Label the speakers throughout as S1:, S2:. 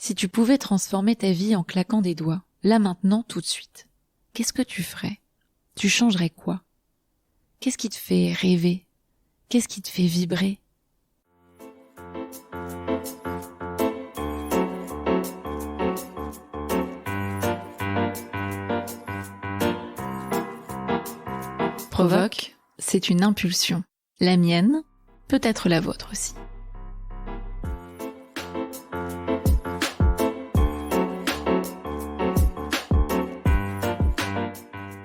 S1: Si tu pouvais transformer ta vie en claquant des doigts, là maintenant, tout de suite, qu'est-ce que tu ferais? Tu changerais quoi? Qu'est-ce qui te fait rêver? Qu'est-ce qui te fait vibrer? Provoque, c'est une impulsion. La mienne, peut-être la vôtre aussi.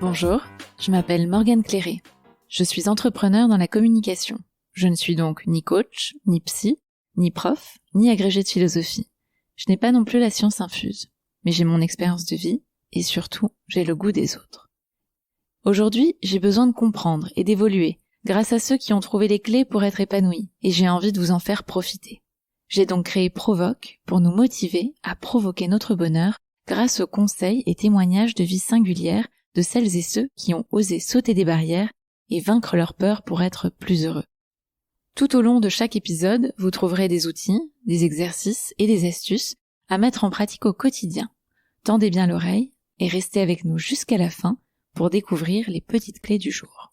S1: Bonjour, je m'appelle Morgane Cléré. Je suis entrepreneur dans la communication. Je ne suis donc ni coach, ni psy, ni prof, ni agrégé de philosophie. Je n'ai pas non plus la science infuse, mais j'ai mon expérience de vie et surtout, j'ai le goût des autres. Aujourd'hui, j'ai besoin de comprendre et d'évoluer grâce à ceux qui ont trouvé les clés pour être épanouis et j'ai envie de vous en faire profiter. J'ai donc créé Provoque pour nous motiver à provoquer notre bonheur grâce aux conseils et témoignages de vie singulières de celles et ceux qui ont osé sauter des barrières et vaincre leur peur pour être plus heureux. Tout au long de chaque épisode, vous trouverez des outils, des exercices et des astuces à mettre en pratique au quotidien. Tendez bien l'oreille et restez avec nous jusqu'à la fin pour découvrir les petites clés du jour.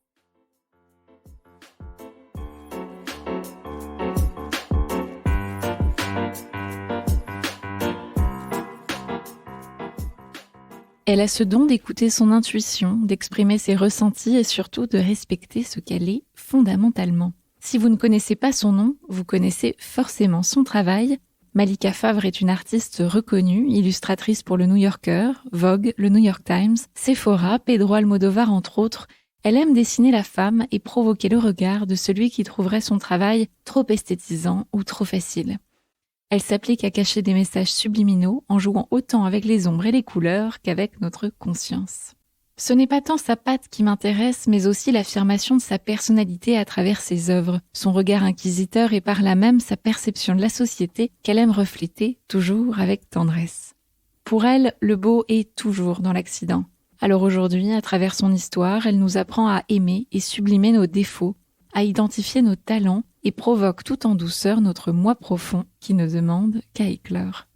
S1: Elle a ce don d'écouter son intuition, d'exprimer ses ressentis et surtout de respecter ce qu'elle est fondamentalement. Si vous ne connaissez pas son nom, vous connaissez forcément son travail. Malika Favre est une artiste reconnue, illustratrice pour le New Yorker, Vogue, le New York Times, Sephora, Pedro Almodovar entre autres. Elle aime dessiner la femme et provoquer le regard de celui qui trouverait son travail trop esthétisant ou trop facile. Elle s'applique à cacher des messages subliminaux en jouant autant avec les ombres et les couleurs qu'avec notre conscience. Ce n'est pas tant sa patte qui m'intéresse, mais aussi l'affirmation de sa personnalité à travers ses œuvres, son regard inquisiteur et par là même sa perception de la société qu'elle aime refléter, toujours avec tendresse. Pour elle, le beau est toujours dans l'accident. Alors aujourd'hui, à travers son histoire, elle nous apprend à aimer et sublimer nos défauts, à identifier nos talents et provoque tout en douceur notre moi profond qui ne demande qu'à éclore.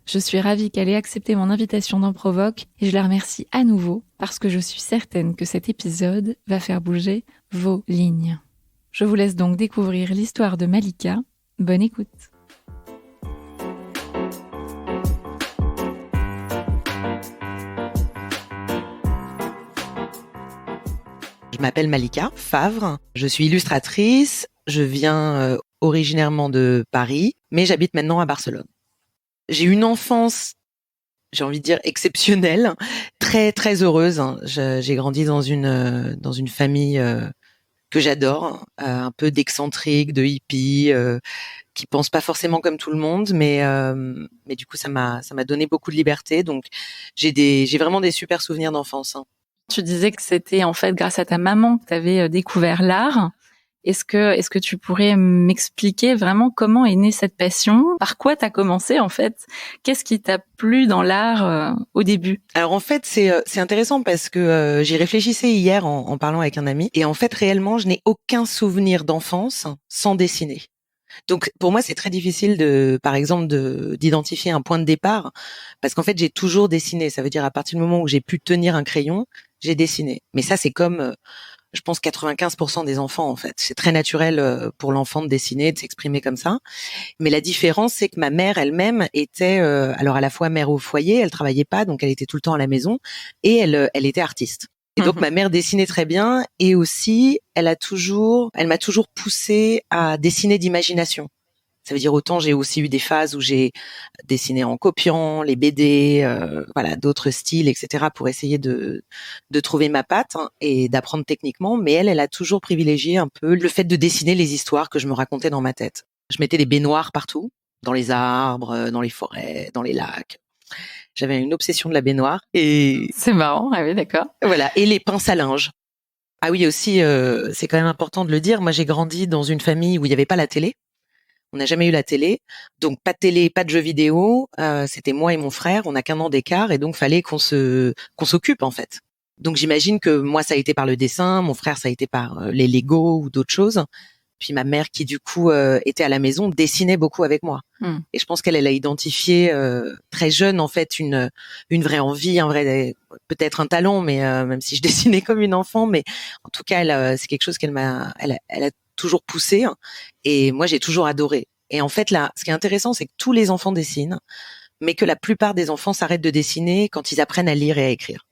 S1: Je suis ravie qu'elle ait accepté mon invitation dans Provoque et je la remercie à nouveau parce que je suis certaine que cet épisode va faire bouger vos lignes. Je vous laisse donc découvrir l'histoire de Malika. Bonne écoute.
S2: Je m'appelle Malika Favre, je suis illustratrice, je viens originairement de Paris, mais j'habite maintenant à Barcelone. J'ai une enfance, j'ai envie de dire exceptionnelle, très très heureuse. J'ai grandi dans une famille que j'adore, un peu d'excentrique, de hippie, qui pense pas forcément comme tout le monde, mais du coup ça m'a donné beaucoup de liberté. Donc j'ai vraiment des super souvenirs d'enfance.
S1: Tu disais que c'était en fait grâce à ta maman que tu avais découvert l'art. Est-ce que tu pourrais m'expliquer vraiment comment est née cette passion? Par quoi t'as commencé en fait? Qu'est-ce qui t'a plu dans l'art au début?
S2: Alors en fait c'est intéressant parce que j'y réfléchissais hier en parlant avec un ami et en fait réellement je n'ai aucun souvenir d'enfance sans dessiner. Donc pour moi c'est très difficile par exemple d'identifier un point de départ parce qu'en fait j'ai toujours dessiné. Ça veut dire à partir du moment où j'ai pu tenir un crayon, j'ai dessiné. Mais ça c'est comme je pense 95% des enfants en fait. C'est très naturel pour l'enfant de dessiner, de s'exprimer comme ça. Mais la différence c'est que ma mère elle-même était alors à la fois mère au foyer, elle travaillait pas donc elle était tout le temps à la maison et elle était artiste. Et donc ma mère dessinait très bien et aussi elle m'a toujours poussée à dessiner d'imagination. Ça veut dire autant j'ai aussi eu des phases où j'ai dessiné en copiant les BD, voilà, d'autres styles, etc. pour essayer de trouver ma patte et d'apprendre techniquement. Mais elle a toujours privilégié un peu le fait de dessiner les histoires que je me racontais dans ma tête. Je mettais des baignoires partout, dans les arbres, dans les forêts, dans les lacs. J'avais une obsession de la baignoire et
S1: c'est marrant, ah oui, d'accord.
S2: Voilà, et les pinces à linge. Ah oui, aussi, c'est quand même important de le dire. Moi, j'ai grandi dans une famille où il n'y avait pas la télé. On n'a jamais eu la télé, donc pas de télé, pas de jeux vidéo. C'était moi et mon frère, on n'a qu'un an d'écart et donc fallait qu'on s'occupe en fait. Donc j'imagine que moi ça a été par le dessin, mon frère ça a été par les Lego ou d'autres choses, Puis ma mère qui du coup était à la maison dessinait beaucoup avec moi. Et je pense qu'elle a identifié très jeune en fait une vraie envie, un vrai peut-être un talent, mais même si je dessinais comme une enfant, mais en tout cas c'est quelque chose elle a toujours poussé, hein, et moi j'ai toujours adoré. Et en fait là, ce qui est intéressant, c'est que tous les enfants dessinent, mais que la plupart des enfants s'arrêtent de dessiner quand ils apprennent à lire et à écrire.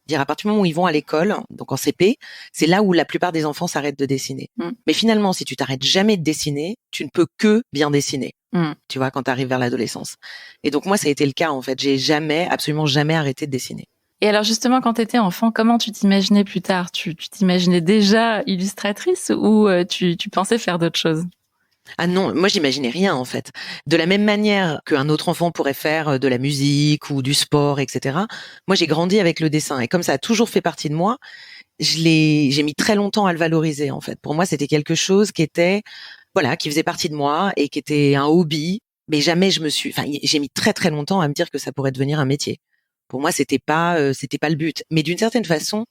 S2: Dire à partir du moment où ils vont à l'école, donc en CP, c'est là où la plupart des enfants s'arrêtent de dessiner. Mais finalement, si tu t'arrêtes jamais de dessiner, tu ne peux que bien dessiner. Tu vois, quand tu arrives vers l'adolescence. Et donc moi, ça a été le cas en fait. J'ai absolument jamais arrêté de dessiner.
S1: Et alors justement, quand tu étais enfant, comment tu t'imaginais plus tard? Tu t'imaginais déjà illustratrice ou tu pensais faire d'autres choses?
S2: Ah non, moi j'imaginais rien en fait. De la même manière qu'un autre enfant pourrait faire de la musique ou du sport, etc. Moi j'ai grandi avec le dessin et comme ça a toujours fait partie de moi, j'ai mis très longtemps à le valoriser en fait. Pour moi c'était quelque chose qui était, voilà, qui faisait partie de moi et qui était un hobby. Mais jamais j'ai mis très très longtemps à me dire que ça pourrait devenir un métier. Pour moi c'était pas le but. Mais d'une certaine façon,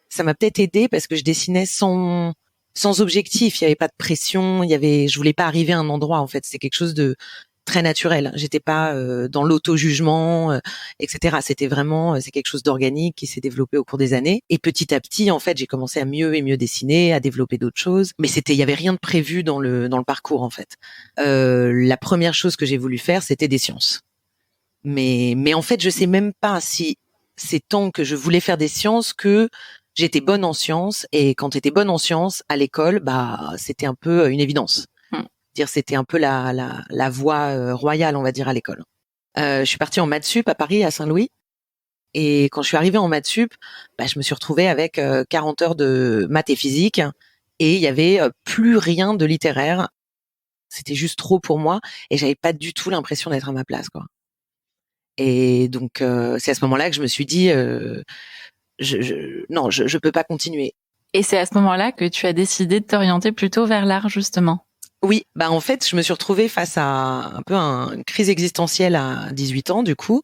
S2: ça m'a peut-être aidé parce que je dessinais sans objectif, il y avait pas de pression, je voulais pas arriver à un endroit en fait, c'est quelque chose de très naturel. J'étais pas dans l'auto-jugement, etc. C'était vraiment c'est quelque chose d'organique qui s'est développé au cours des années. Et petit à petit, en fait, j'ai commencé à mieux et mieux dessiner, à développer d'autres choses. Mais il y avait rien de prévu dans le parcours en fait. La première chose que j'ai voulu faire, c'était des sciences. Mais en fait, je sais même pas si c'est tant que je voulais faire des sciences que j'étais bonne en sciences, et quand t'étais bonne en sciences à l'école, bah c'était un peu une évidence. Dire c'était un peu la voie royale, on va dire, à l'école. Je suis partie en maths sup à Paris, à Saint-Louis, et quand je suis arrivée en maths sup, bah je me suis retrouvée avec 40 heures de maths et physique, et il y avait plus rien de littéraire. C'était juste trop pour moi, et j'avais pas du tout l'impression d'être à ma place, quoi. Et donc c'est à ce moment-là que je me suis dit non, je peux pas continuer.
S1: Et c'est à ce moment-là que tu as décidé de t'orienter plutôt vers l'art, justement.
S2: Oui, bah en fait, je me suis retrouvée face à un peu une crise existentielle à 18 ans, du coup,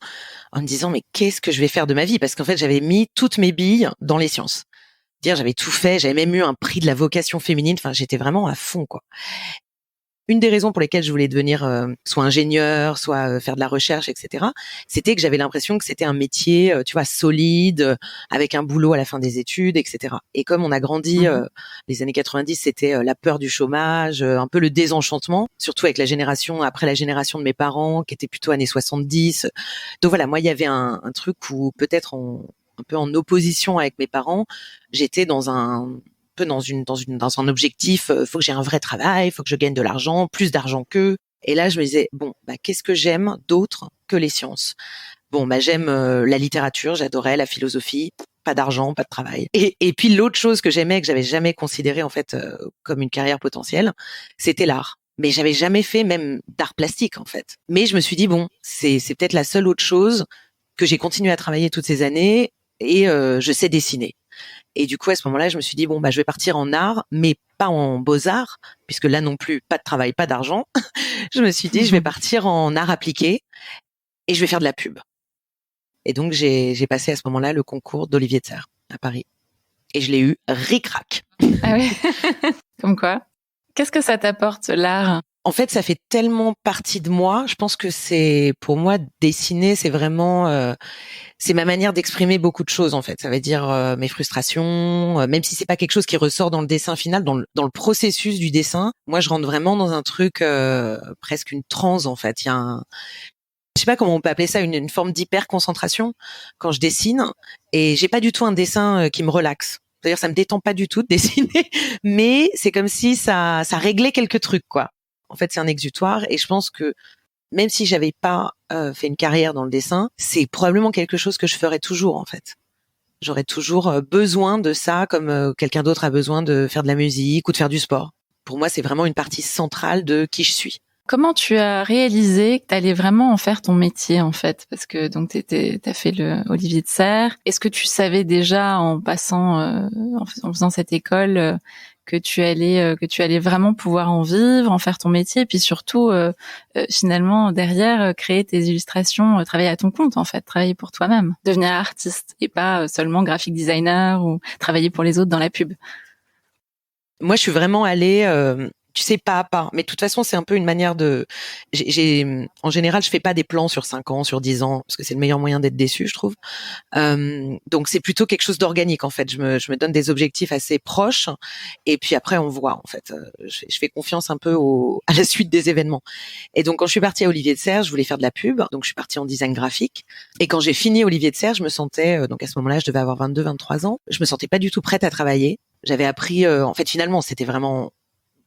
S2: en me disant mais qu'est-ce que je vais faire de ma vie? Parce qu'en fait, j'avais mis toutes mes billes dans les sciences. J'avais tout fait, j'avais même eu un prix de la vocation féminine. Enfin, j'étais vraiment à fond, quoi. Une des raisons pour lesquelles je voulais devenir soit ingénieur, soit faire de la recherche, etc., c'était que j'avais l'impression que c'était un métier, tu vois, solide, avec un boulot à la fin des études, etc. Et comme on a grandi, les années 90, c'était la peur du chômage, un peu le désenchantement, surtout avec après la génération de mes parents, qui était plutôt années 70. Donc voilà, moi, il y avait un truc où peut-être un peu en opposition avec mes parents, j'étais dans un objectif, faut que j'ai un vrai travail, faut que je gagne de l'argent, plus d'argent qu'eux. Et là, je me disais, bon, bah, qu'est-ce que j'aime d'autre que les sciences? Bon, bah, j'aime la littérature, j'adorais la philosophie, pas d'argent, pas de travail. Et puis l'autre chose que j'aimais, que j'avais jamais considéré en fait comme une carrière potentielle, c'était l'art. Mais j'avais jamais fait même d'art plastique en fait. Mais je me suis dit, bon, c'est peut-être la seule autre chose que j'ai continué à travailler toutes ces années, et je sais dessiner. Et du coup, à ce moment-là, je me suis dit, bon, bah, je vais partir en art, mais pas en beaux-arts, puisque là non plus, pas de travail, pas d'argent. Je me suis dit, je vais partir en art appliqué et je vais faire de la pub. Et donc, j'ai passé à ce moment-là le concours d'Olivier de Serres à Paris. Et je l'ai eu ric-rac.
S1: Ah oui. Comme quoi? Qu'est-ce que ça t'apporte, l'art?
S2: En fait, ça fait tellement partie de moi. Je pense que pour moi, dessiner, c'est vraiment, c'est ma manière d'exprimer beaucoup de choses, en fait. Ça veut dire mes frustrations, même si c'est pas quelque chose qui ressort dans le dessin final, dans le processus du dessin. Moi, je rentre vraiment dans un truc, presque une transe, en fait. Il y a je sais pas comment on peut appeler ça, une forme d'hyper concentration quand je dessine. Et j'ai pas du tout un dessin qui me relaxe. C'est-à-dire, ça me détend pas du tout de dessiner, mais c'est comme si ça réglait quelques trucs, quoi. En fait, c'est un exutoire, et je pense que même si j'avais pas fait une carrière dans le dessin, c'est probablement quelque chose que je ferais toujours, en fait. J'aurais toujours besoin de ça, comme quelqu'un d'autre a besoin de faire de la musique ou de faire du sport. Pour moi, c'est vraiment une partie centrale de qui je suis.
S1: Comment tu as réalisé que tu allais vraiment en faire ton métier, en fait? Parce que donc t'as fait le Olivier de Serres. Est-ce que tu savais déjà en passant, en faisant cette école, que tu allais vraiment pouvoir en vivre, en faire ton métier, et puis surtout, finalement derrière, créer tes illustrations, travailler à ton compte, en fait, travailler pour toi-même, devenir artiste et pas seulement graphic designer ou travailler pour les autres dans la pub?
S2: Moi, je suis vraiment allée tu sais, pas à pas. Mais de toute façon, c'est un peu une manière de. En général, je fais pas des plans sur 5 ans, sur 10 ans, parce que c'est le meilleur moyen d'être déçu, je trouve. Donc c'est plutôt quelque chose d'organique en fait. Je me donne des objectifs assez proches, et puis après on voit en fait. Je fais confiance un peu à la suite des événements. Et donc quand je suis partie à Olivier de Serres, je voulais faire de la pub, donc je suis partie en design graphique. Et quand j'ai fini Olivier de Serres, je me sentais donc à ce moment-là, je devais avoir 22, 23 ans. Je me sentais pas du tout prête à travailler. J'avais appris en fait finalement, c'était vraiment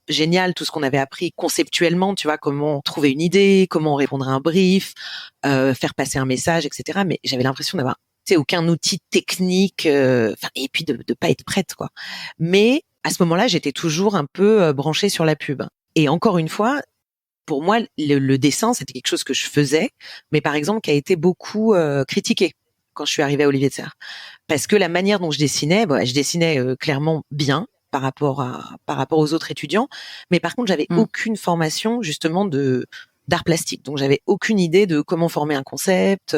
S2: génial tout ce qu'on avait appris conceptuellement, tu vois, comment trouver une idée, comment répondre à un brief, faire passer un message, etc. Mais j'avais l'impression d'avoir, tu sais, aucun outil technique, et puis de pas être prête, quoi. Mais à ce moment-là, j'étais toujours un peu branchée sur la pub. Et encore une fois, pour moi, le dessin, c'était quelque chose que je faisais, mais par exemple, qui a été beaucoup critiqué quand je suis arrivée à Olivier de Serres. Parce que la manière dont je dessinais, je dessinais clairement bien par rapport aux autres étudiants, mais par contre, j'avais aucune formation justement d'art plastique. Donc j'avais aucune idée de comment former un concept,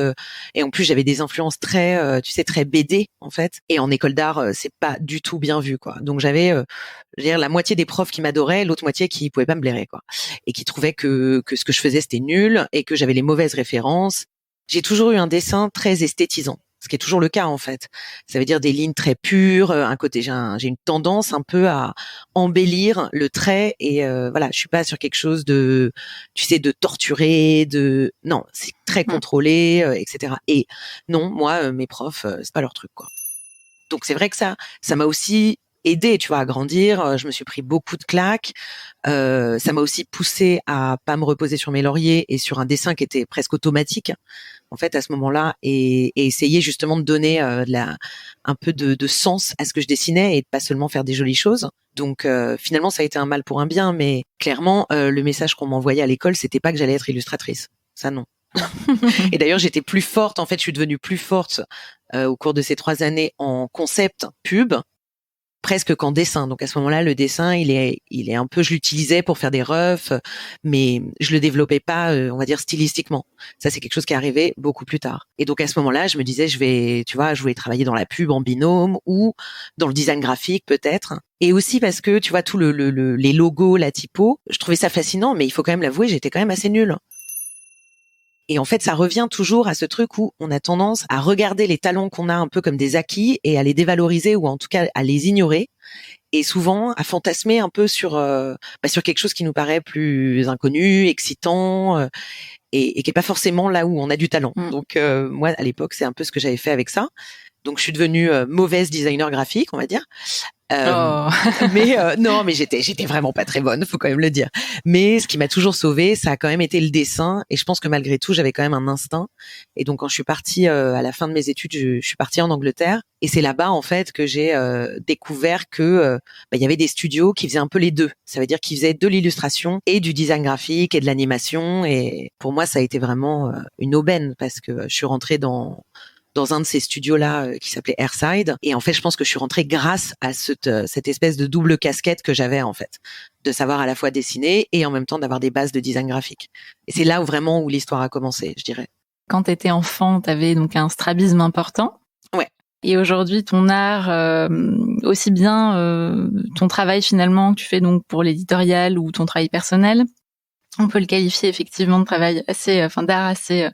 S2: et en plus j'avais des influences très tu sais, très BD en fait, et en école d'art c'est pas du tout bien vu, quoi. Donc j'avais je veux dire, la moitié des profs qui m'adoraient, l'autre moitié qui pouvaient pas me blairer, quoi, et qui trouvaient que ce que je faisais c'était nul et que j'avais les mauvaises références. J'ai toujours eu un dessin très esthétisant, ce qui est toujours le cas en fait. Ça veut dire des lignes très pures, un côté, j'ai une tendance un peu à embellir le trait, et voilà, je suis pas sur quelque chose de, tu sais, de torturé, non, c'est très contrôlé, etc. Et non, moi, mes profs, c'est pas leur truc, quoi. Donc c'est vrai que ça m'a aussi aidé, tu vois, à grandir. Je me suis pris beaucoup de claques. Ça m'a aussi poussé à pas me reposer sur mes lauriers et sur un dessin qui était presque automatique, en fait, à ce moment-là, et essayer justement de donner un peu de sens à ce que je dessinais et de pas seulement faire des jolies choses. Donc finalement, ça a été un mal pour un bien, mais clairement, le message qu'on m'envoyait à l'école, c'était pas que j'allais être illustratrice. Ça, non. Et d'ailleurs, j'étais plus forte. En fait, je suis devenue plus forte au cours de ces 3 années en concept pub, presque qu'en dessin. Donc à ce moment-là, le dessin, il est un peu, je l'utilisais pour faire des refs, mais je le développais pas, on va dire stylistiquement. Ça, c'est quelque chose qui est arrivé beaucoup plus tard. Et donc à ce moment-là, je me disais, je voulais travailler dans la pub en binôme ou dans le design graphique peut-être. Et aussi parce que, tu vois, tout les logos, la typo, je trouvais ça fascinant, mais il faut quand même l'avouer, j'étais quand même assez nulle. Et en fait, ça revient toujours à ce truc où on a tendance à regarder les talents qu'on a un peu comme des acquis et à les dévaloriser, ou en tout cas à les ignorer, et souvent à fantasmer un peu sur quelque chose qui nous paraît plus inconnu, excitant, et qui est pas forcément là où on a du talent. Donc moi, à l'époque, c'est un peu ce que j'avais fait avec ça. Donc je suis devenue mauvaise designer graphique, on va dire. Mais non, mais j'étais vraiment pas très bonne, faut quand même le dire. Mais ce qui m'a toujours sauvée, ça a quand même été le dessin, et je pense que malgré tout, j'avais quand même un instinct. Et donc quand je suis partie à la fin de mes études, je suis partie en Angleterre, et c'est là-bas en fait que j'ai découvert que il y avait des studios qui faisaient un peu les deux. Ça veut dire qu'ils faisaient de l'illustration et du design graphique et de l'animation, et pour moi, ça a été vraiment une aubaine, parce que je suis rentrée dans un de ces studios-là qui s'appelait Airside. Et en fait, je pense que je suis rentrée grâce à cette espèce de double casquette que j'avais, en fait, de savoir à la fois dessiner et en même temps d'avoir des bases de design graphique. Et c'est là où l'histoire a commencé, je dirais.
S1: Quand tu étais enfant, tu avais donc un strabisme important.
S2: Ouais.
S1: Et aujourd'hui, ton art, aussi bien ton travail finalement que tu fais donc pour l'éditorial ou ton travail personnel, on peut le qualifier effectivement de travail d'art assez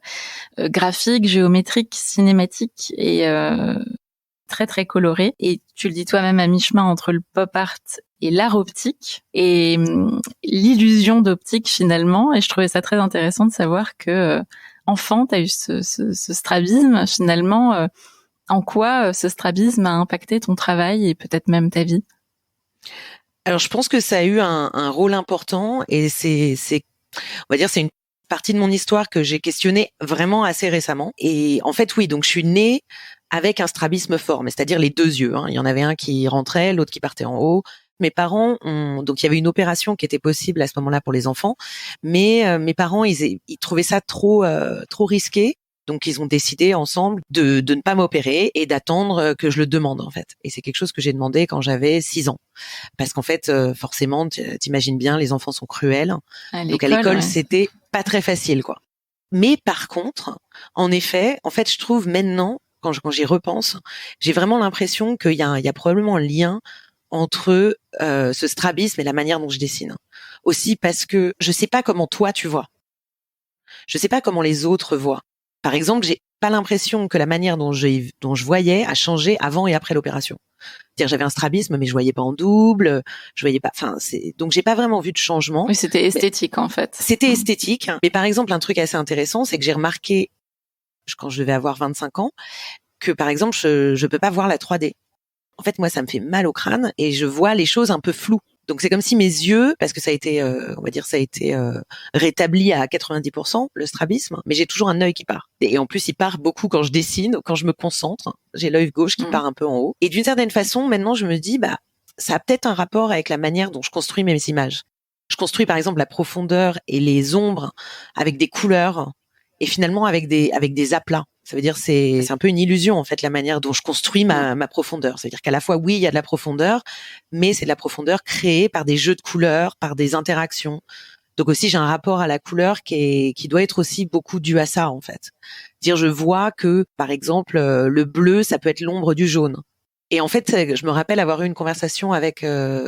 S1: graphique, géométrique, cinématique et très très coloré. Et tu le dis toi-même, à mi-chemin entre le pop art et l'art optique et l'illusion d'optique finalement. Et je trouvais ça très intéressant de savoir que enfant, tu as eu ce strabisme finalement. En quoi ce strabisme a impacté ton travail et peut-être même ta vie?
S2: Alors je pense que ça a eu un rôle important, et on va dire, c'est une partie de mon histoire que j'ai questionnée vraiment assez récemment. Et en fait, oui, donc je suis née avec un strabisme fort, mais c'est-à-dire les deux yeux. Il y en avait un qui rentrait, l'autre qui partait en haut. Mes parents donc il y avait une opération qui était possible à ce moment-là pour les enfants, mais mes parents ils trouvaient ça trop risqué. Donc ils ont décidé ensemble de ne pas m'opérer et d'attendre que je le demande, en fait. Et c'est quelque chose que j'ai demandé quand j'avais 6 ans. Parce qu'en fait, forcément, t'imagines bien, les enfants sont cruels. Donc à l'école, ouais, c'était pas très facile, quoi. Mais par contre, en effet, en fait, je trouve maintenant, quand j'y repense, j'ai vraiment l'impression qu'il y a probablement un lien entre ce strabisme et la manière dont je dessine. Aussi parce que je sais pas comment toi tu vois. Je sais pas comment les autres voient. Par exemple, j'ai pas l'impression que la manière dont je voyais a changé avant et après l'opération. C'est-à-dire, j'avais un strabisme, mais je voyais pas en double, je voyais pas, donc j'ai pas vraiment vu de changement.
S1: Oui, c'était esthétique, en fait.
S2: C'était esthétique. Mais par exemple, un truc assez intéressant, c'est que j'ai remarqué, quand je devais avoir 25 ans, que par exemple, je peux pas voir la 3D. En fait, moi, ça me fait mal au crâne et je vois les choses un peu floues. Donc c'est comme si mes yeux, parce que ça a été, on va dire, ça a été rétabli à 90% le strabisme, mais j'ai toujours un œil qui part. Et en plus, il part beaucoup quand je dessine, quand je me concentre. J'ai l'œil gauche qui part un peu en haut. Et d'une certaine façon, maintenant, je me dis, ça a peut-être un rapport avec la manière dont je construis mes images. Je construis par exemple la profondeur et les ombres avec des couleurs et finalement avec des aplats. Ça veut dire c'est un peu une illusion en fait la manière dont je construis ma profondeur. C'est-à-dire qu'à la fois oui, il y a de la profondeur, mais c'est de la profondeur créée par des jeux de couleurs, par des interactions. Donc aussi j'ai un rapport à la couleur qui doit être aussi beaucoup dû à ça en fait. Dire je vois que par exemple le bleu ça peut être l'ombre du jaune. Et en fait, je me rappelle avoir eu une conversation avec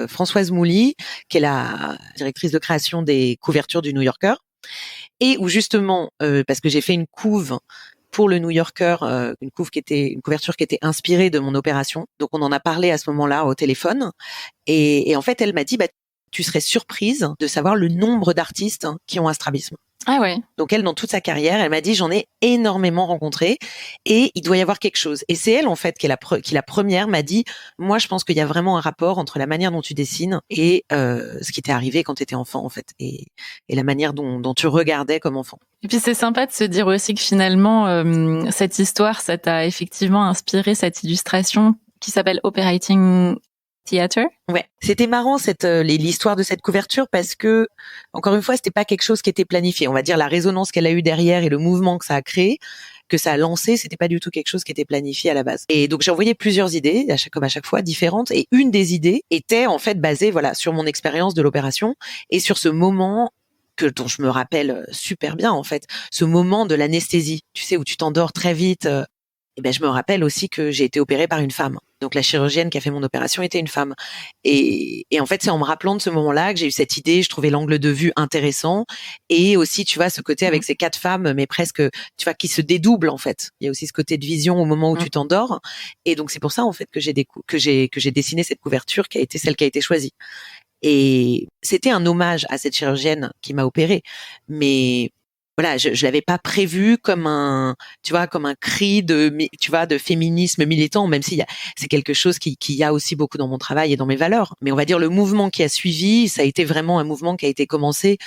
S2: Françoise Mouly, qui est la directrice de création des couvertures du New Yorker, et où justement, parce que j'ai fait une couve pour le New Yorker, une couverture qui était inspirée de mon opération. Donc on en a parlé à ce moment-là au téléphone, et en fait, elle m'a dit, tu serais surprise de savoir le nombre d'artistes qui ont un strabisme.
S1: Ah ouais.
S2: Donc elle, dans toute sa carrière, elle m'a dit, j'en ai énormément rencontré et il doit y avoir quelque chose. Et c'est elle, en fait, qui la première m'a dit, moi, je pense qu'il y a vraiment un rapport entre la manière dont tu dessines et ce qui t'est arrivé quand tu étais enfant, en fait, et la manière dont tu regardais comme enfant.
S1: Et puis c'est sympa de se dire aussi que finalement, cette histoire, ça t'a effectivement inspiré cette illustration qui s'appelle Operating Theater.
S2: Ouais, c'était marrant l'histoire de cette couverture parce que encore une fois, c'était pas quelque chose qui était planifié. On va dire la résonance qu'elle a eue derrière et le mouvement que ça a créé, que ça a lancé, c'était pas du tout quelque chose qui était planifié à la base. Et donc j'ai envoyé plusieurs idées, comme à chaque fois différentes, et une des idées était en fait basée sur mon expérience de l'opération et sur ce moment dont je me rappelle super bien en fait, ce moment de l'anesthésie, tu sais, où tu t'endors très vite. Et je me rappelle aussi que j'ai été opérée par une femme. Donc la chirurgienne qui a fait mon opération était une femme. Et en fait, c'est en me rappelant de ce moment-là que j'ai eu cette idée, je trouvais l'angle de vue intéressant. Et aussi, tu vois, ce côté avec ces 4 femmes, mais presque, tu vois, qui se dédoublent, en fait. Il y a aussi ce côté de vision au moment où tu t'endors. Et donc, c'est pour ça, en fait, que j'ai dessiné cette couverture qui a été celle qui a été choisie. Et c'était un hommage à cette chirurgienne qui m'a opérée. Mais voilà, je l'avais pas prévu comme un cri de féminisme militant, même si c'est quelque chose qui y a aussi beaucoup dans mon travail et dans mes valeurs. Mais on va dire le mouvement qui a suivi, ça a été vraiment un mouvement qui a été commencé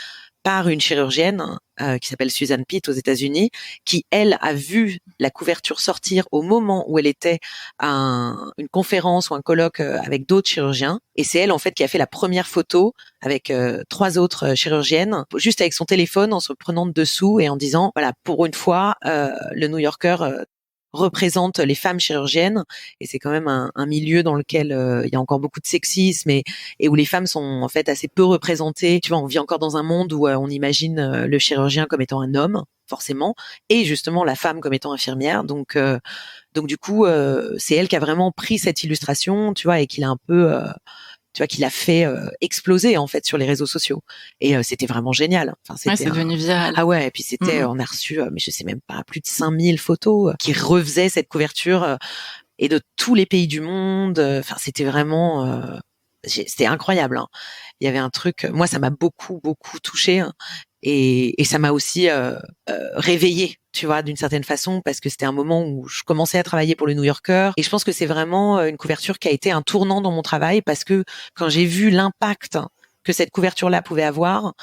S2: par une chirurgienne qui s'appelle Susan Pitt aux États-Unis, qui elle a vu la couverture sortir au moment où elle était à une conférence ou un colloque avec d'autres chirurgiens, et c'est elle en fait qui a fait la première photo avec 3 autres chirurgiennes, juste avec son téléphone en se prenant de dessous et en disant voilà, pour une fois le New Yorker représente les femmes chirurgiennes, et c'est quand même un milieu dans lequel il y a encore beaucoup de sexisme et où les femmes sont en fait assez peu représentées. Tu vois, on vit encore dans un monde où on imagine le chirurgien comme étant un homme forcément, et justement la femme comme étant infirmière. Donc du coup, c'est elle qui a vraiment pris cette illustration, tu vois, et qui l'a un peu tu vois, qui l'a fait exploser en fait sur les réseaux sociaux, et c'était vraiment génial. Enfin,
S1: c'est devenu viral.
S2: Ah ouais, et puis c'était on a reçu mais je sais même pas, plus de 5000 photos qui refaisaient cette couverture et de tous les pays du monde. Enfin, c'était vraiment c'était incroyable, hein. Il y avait un truc, moi ça m'a beaucoup touchée, hein, et ça m'a aussi réveillée, tu vois, d'une certaine façon, parce que c'était un moment où je commençais à travailler pour le New Yorker, et je pense que c'est vraiment une couverture qui a été un tournant dans mon travail, parce que quand j'ai vu l'impact que cette couverture-là pouvait avoir,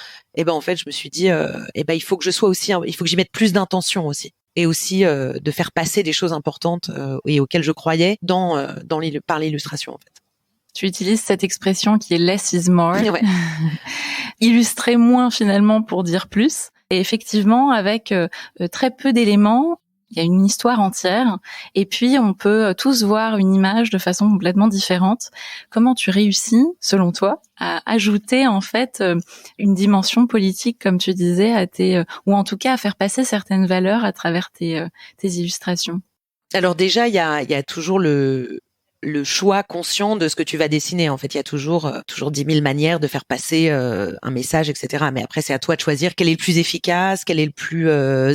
S2: en fait je me suis dit il faut que je sois aussi, il faut que j'y mette plus d'intention aussi, et aussi de faire passer des choses importantes et auxquelles je croyais par l'illustration en fait.
S1: Tu utilises cette expression qui est less is more.
S2: Ouais.
S1: Illustrer moins finalement pour dire plus. Et effectivement, avec très peu d'éléments, il y a une histoire entière. Et puis, on peut tous voir une image de façon complètement différente. Comment tu réussis, selon toi, à ajouter en fait une dimension politique, comme tu disais, à ou en tout cas à faire passer certaines valeurs à travers tes illustrations?
S2: Alors déjà, il y a toujours le le choix conscient de ce que tu vas dessiner. En fait, il y a toujours 10 000 manières de faire passer un message, etc. Mais après, c'est à toi de choisir quel est le plus efficace, quel est le plus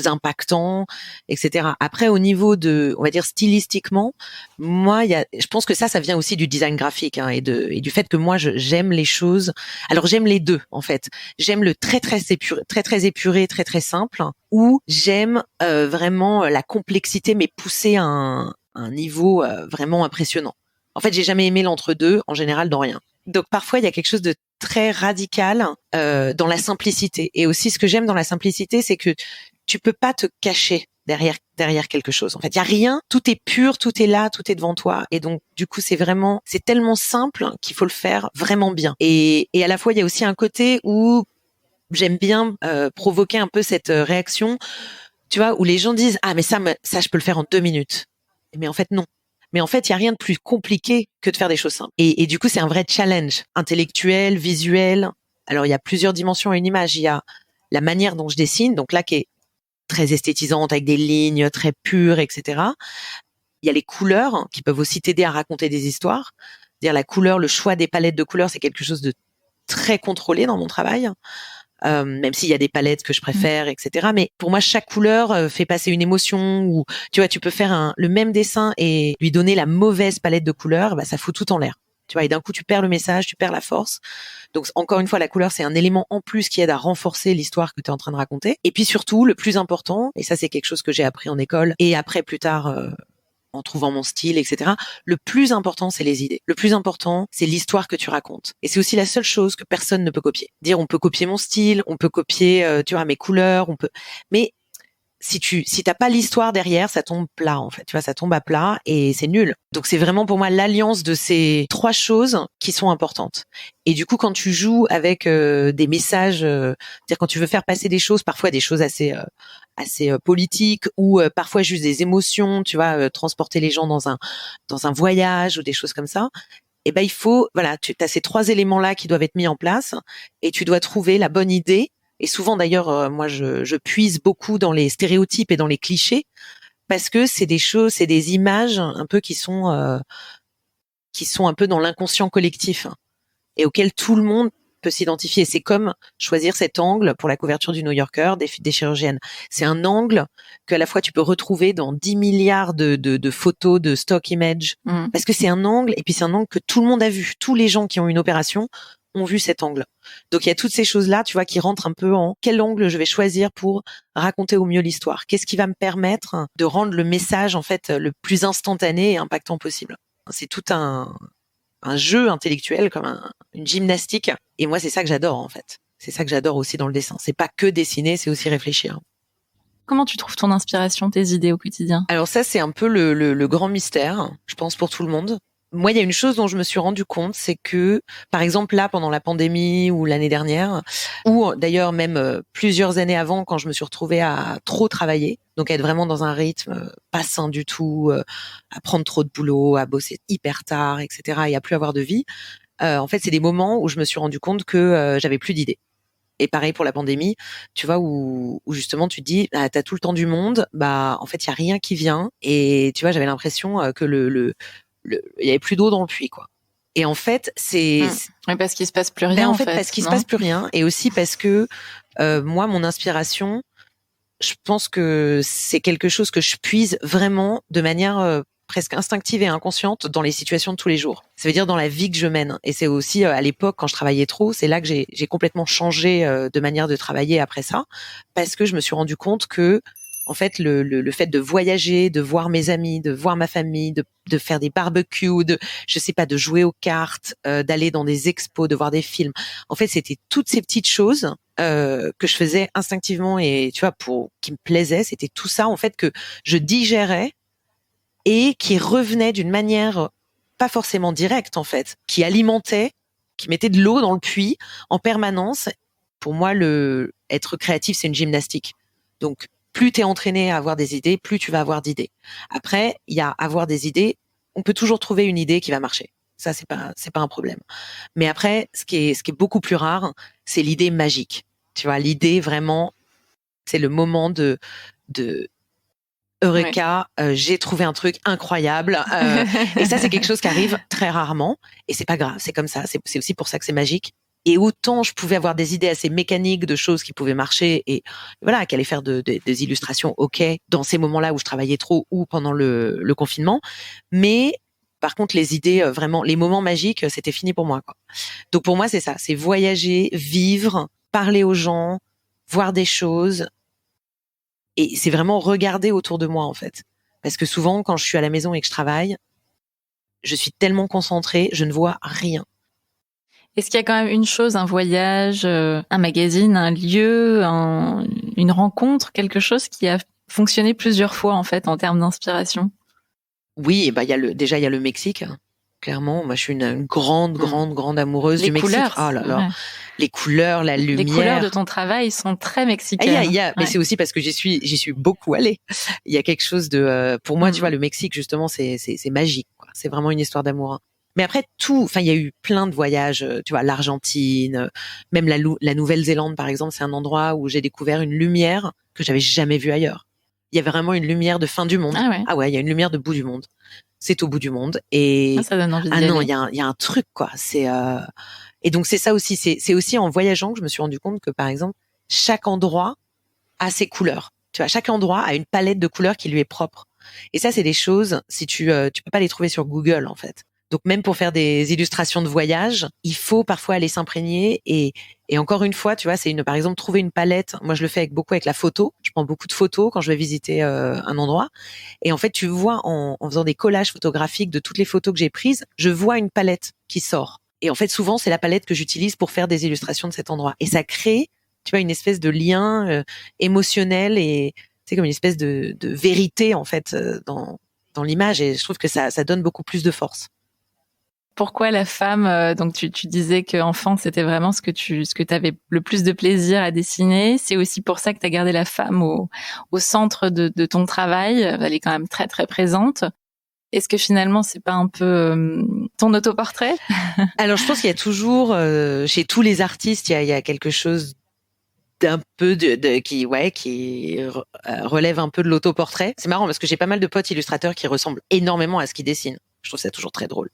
S2: impactant, etc. Après, au niveau de, on va dire stylistiquement, moi, je pense que ça vient aussi du design graphique, hein, et du fait que moi, j'aime les choses. Alors, j'aime les deux, en fait. J'aime le très épuré, très simple, ou j'aime vraiment la complexité, mais poussée à un niveau vraiment impressionnant. En fait, j'ai jamais aimé l'entre-deux, en général, dans rien. Donc parfois, il y a quelque chose de très radical dans la simplicité. Et aussi, ce que j'aime dans la simplicité, c'est que tu peux pas te cacher derrière quelque chose. En fait, il y a rien, tout est pur, tout est là, tout est devant toi. Et donc, du coup, c'est tellement simple qu'il faut le faire vraiment bien. Et à la fois, il y a aussi un côté où j'aime bien provoquer un peu cette réaction, tu vois, où les gens disent ah mais ça je peux le faire en 2 minutes. Mais en fait non. Mais en fait, il y a rien de plus compliqué que de faire des choses simples. Et du coup, c'est un vrai challenge intellectuel, visuel. Alors, il y a plusieurs dimensions à une image. Il y a la manière dont je dessine, donc là qui est très esthétisante avec des lignes très pures, etc. Il y a les couleurs qui peuvent aussi t'aider à raconter des histoires. C'est-à-dire la couleur, le choix des palettes de couleurs, c'est quelque chose de très contrôlé dans mon travail. Même s'il y a des palettes que je préfère, etc. Mais pour moi, chaque couleur fait passer une émotion. Ou tu vois, tu peux faire le même dessin et lui donner la mauvaise palette de couleurs, bah ça fout tout en l'air. Tu vois, et d'un coup, tu perds le message, tu perds la force. Donc, encore une fois, la couleur, c'est un élément en plus qui aide à renforcer l'histoire que tu es en train de raconter. Et puis surtout, le plus important, et ça, c'est quelque chose que j'ai appris en école et après, plus tard, en trouvant mon style, etc. Le plus important, c'est les idées. Le plus important, c'est l'histoire que tu racontes. Et c'est aussi la seule chose que personne ne peut copier. Dire, on peut copier mon style, on peut copier, tu vois, mes couleurs, mais si t'as pas l'histoire derrière, ça tombe plat, en fait. Tu vois, ça tombe à plat et c'est nul. Donc c'est vraiment pour moi l'alliance de ces trois choses qui sont importantes. Et du coup, quand tu joues avec des messages, c'est-à-dire quand tu veux faire passer des choses, parfois des choses assez politiques ou parfois juste des émotions, tu vois, transporter les gens dans un voyage ou des choses comme ça. Et ben il faut, voilà, tu as ces trois éléments-là qui doivent être mis en place et tu dois trouver la bonne idée. Et souvent d'ailleurs, moi je puise beaucoup dans les stéréotypes et dans les clichés parce que c'est des choses, c'est des images un peu qui sont un peu dans l'inconscient collectif et auxquelles tout le monde peut s'identifier. C'est comme choisir cet angle pour la couverture du New Yorker des chirurgiennes. C'est un angle qu'à la fois tu peux retrouver dans 10 milliards de photos de stock image parce que c'est un angle et puis c'est un angle que tout le monde a vu. Tous les gens qui ont une opération ont vu cet angle. Donc il y a toutes ces choses-là, tu vois, qui rentrent un peu en quel angle je vais choisir pour raconter au mieux l'histoire. Qu'est-ce qui va me permettre de rendre le message en fait le plus instantané et impactant possible. C'est tout un jeu intellectuel, comme une gymnastique. Et moi, c'est ça que j'adore, en fait. C'est ça que j'adore aussi dans le dessin. C'est pas que dessiner, c'est aussi réfléchir.
S1: Comment tu trouves ton inspiration, tes idées au quotidien?
S2: Alors ça, c'est un peu le grand mystère, je pense, pour tout le monde. Moi, il y a une chose dont je me suis rendu compte, c'est que, par exemple, là, pendant la pandémie ou l'année dernière, ou d'ailleurs même plusieurs années avant, quand je me suis retrouvée à trop travailler, donc à être vraiment dans un rythme pas sain du tout, à prendre trop de boulot, à bosser hyper tard, etc., et à plus avoir de vie. En fait, c'est des moments où je me suis rendu compte que j'avais plus d'idées. Et pareil pour la pandémie, tu vois, où justement tu te dis, ah, t'as tout le temps du monde, bah en fait il y a rien qui vient. Et tu vois, j'avais l'impression que il y avait plus d'eau dans le puits, quoi. Et en fait,
S1: Mais parce qu'il se passe plus rien.
S2: En fait, parce qu'il se passe plus rien, et aussi parce que moi, mon inspiration, je pense que c'est quelque chose que je puise vraiment de manière presque instinctive et inconsciente dans les situations de tous les jours. Ça veut dire dans la vie que je mène. Et c'est aussi à l'époque, quand je travaillais trop, c'est là que j'ai complètement changé de manière de travailler après ça, parce que je me suis rendu compte que en fait, le fait de voyager, de voir mes amis, de voir ma famille, de faire des barbecues, je sais pas, de jouer aux cartes, d'aller dans des expos, de voir des films. En fait, c'était toutes ces petites choses que je faisais instinctivement et tu vois, qui me plaisaient. C'était tout ça en fait que je digérais et qui revenait d'une manière pas forcément directe en fait, qui alimentait, qui mettait de l'eau dans le puits en permanence. Pour moi, être créatif, c'est une gymnastique. Donc plus tu es entraîné à avoir des idées, plus tu vas avoir d'idées. Après, il y a avoir des idées, on peut toujours trouver une idée qui va marcher. Ça, c'est pas un problème. Mais après, ce qui est beaucoup plus rare, c'est l'idée magique. Tu vois, l'idée vraiment, c'est le moment de Eureka, j'ai trouvé un truc incroyable. Et ça, c'est quelque chose qui arrive très rarement. Et c'est pas grave, c'est comme ça. C'est aussi pour ça que c'est magique. Et autant je pouvais avoir des idées assez mécaniques de choses qui pouvaient marcher et voilà, qui allaient faire des illustrations, ok, dans ces moments-là où je travaillais trop ou pendant le confinement. Mais par contre, les idées, vraiment, les moments magiques, c'était fini pour moi, quoi. Donc pour moi, c'est ça, c'est voyager, vivre, parler aux gens, voir des choses. Et c'est vraiment regarder autour de moi, en fait. Parce que souvent, quand je suis à la maison et que je travaille, je suis tellement concentrée, je ne vois rien.
S1: Est-ce qu'il y a quand même une chose, un voyage, un magazine, un lieu, une rencontre, quelque chose qui a fonctionné plusieurs fois en fait en termes d'inspiration?
S2: Oui, et bah il y a le Mexique. Clairement, moi je suis une grande amoureuse du Mexique.
S1: Couleurs,
S2: Oh là là, ouais. Les couleurs, la lumière.
S1: Les couleurs de ton travail sont très mexicaines.
S2: Mais c'est aussi parce que j'y suis beaucoup allée. Il y a quelque chose de, pour moi, tu vois, le Mexique justement, c'est magique, quoi. C'est vraiment une histoire d'amour. Hein. Mais après il y a eu plein de voyages, tu vois, l'Argentine, même la Nouvelle-Zélande par exemple, c'est un endroit où j'ai découvert une lumière que j'avais jamais vue ailleurs. Il y avait vraiment une lumière de fin du monde. Ah ouais, il y a une lumière de bout du monde. C'est au bout du monde et
S1: ça donne envie d'y aller.
S2: Non, il y a un truc, quoi. Et donc c'est ça aussi, c'est aussi en voyageant que je me suis rendu compte que par exemple, chaque endroit a ses couleurs. Tu vois, chaque endroit a une palette de couleurs qui lui est propre. Et ça, c'est des choses, si tu peux pas les trouver sur Google, en fait. Donc même pour faire des illustrations de voyage, il faut parfois aller s'imprégner et encore une fois, tu vois, par exemple trouver une palette. Moi, je le fais beaucoup avec la photo. Je prends beaucoup de photos quand je vais visiter un endroit. Et en fait, tu vois en faisant des collages photographiques de toutes les photos que j'ai prises, je vois une palette qui sort. Et en fait, souvent, c'est la palette que j'utilise pour faire des illustrations de cet endroit. Et ça crée, tu vois, une espèce de lien émotionnel et c'est comme une espèce de vérité en fait dans l'image. Et je trouve que ça donne beaucoup plus de force.
S1: Pourquoi la femme, donc tu disais qu'enfant, c'était vraiment ce que tu avais le plus de plaisir à dessiner. C'est aussi pour ça que tu as gardé la femme au centre de ton travail. Elle est quand même très, très présente. Est-ce que finalement, c'est pas un peu ton autoportrait?
S2: Alors, je pense qu'il y a toujours, chez tous les artistes, il y a quelque chose d'un peu qui relève un peu de l'autoportrait. C'est marrant parce que j'ai pas mal de potes illustrateurs qui ressemblent énormément à ce qu'ils dessinent. Je trouve ça toujours très drôle.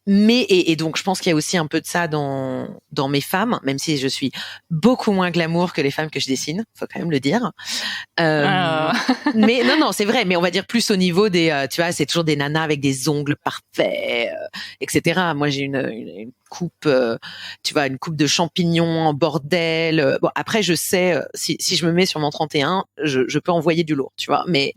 S2: Mais et donc je pense qu'il y a aussi un peu de ça dans mes femmes, même si je suis beaucoup moins glamour que les femmes que je dessine, faut quand même le dire. Mais non, c'est vrai. Mais on va dire plus au niveau des, tu vois, c'est toujours des nanas avec des ongles parfaits, etc. Moi, j'ai une coupe, tu vois, une coupe de champignons en bordel. Bon, après, je sais, si je me mets sur mon 31, je peux envoyer du lourd, tu vois. Mais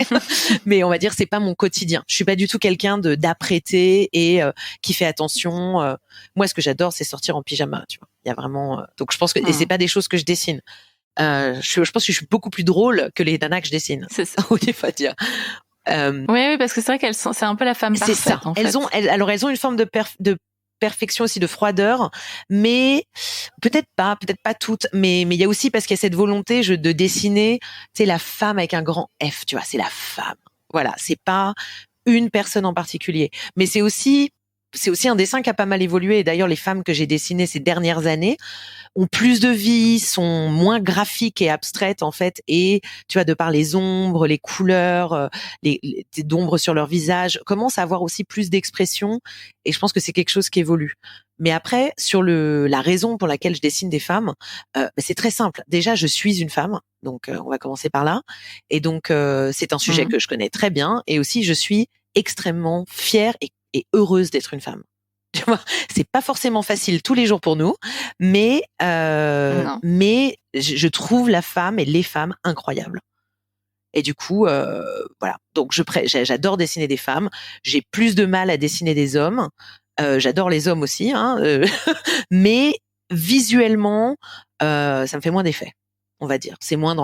S2: mais on va dire, c'est pas mon quotidien. Je suis pas du tout quelqu'un d'apprêté et qui fait attention. Moi, ce que j'adore, c'est sortir en pyjama, tu vois. Il y a vraiment. Donc, je pense que et c'est pas des choses que je dessine. Je pense que je suis beaucoup plus drôle que les nanas que je dessine.
S1: C'est ça.
S2: Oui, faut dire.
S1: Oui, parce que c'est vrai c'est un peu la femme parfaite.
S2: C'est ça.
S1: En
S2: elles ont une forme de perfection aussi, de froideur, mais peut-être pas toutes, mais il y a aussi parce qu'il y a cette volonté de dessiner, tu sais, la femme avec un grand F, tu vois, c'est la femme. Voilà, c'est pas une personne en particulier, mais c'est aussi un dessin qui a pas mal évolué. Et d'ailleurs, les femmes que j'ai dessinées ces dernières années ont plus de vie, sont moins graphiques et abstraites en fait, et tu vois, de par les ombres, les couleurs, les d'ombres sur leur visage, commencent à avoir aussi plus d'expression. Et je pense que c'est quelque chose qui évolue. Mais après, sur la raison pour laquelle je dessine des femmes, c'est très simple. Déjà, je suis une femme, donc on va commencer par là. Et donc c'est un sujet que je connais très bien, et aussi je suis extrêmement fière et heureuse d'être une femme. Tu vois, c'est pas forcément facile tous les jours pour nous, mais je trouve la femme et les femmes incroyables. Et du coup, voilà. Donc j'adore dessiner des femmes. J'ai plus de mal à dessiner des hommes. J'adore les hommes aussi, hein, mais visuellement, ça me fait moins d'effet. On va dire, c'est moins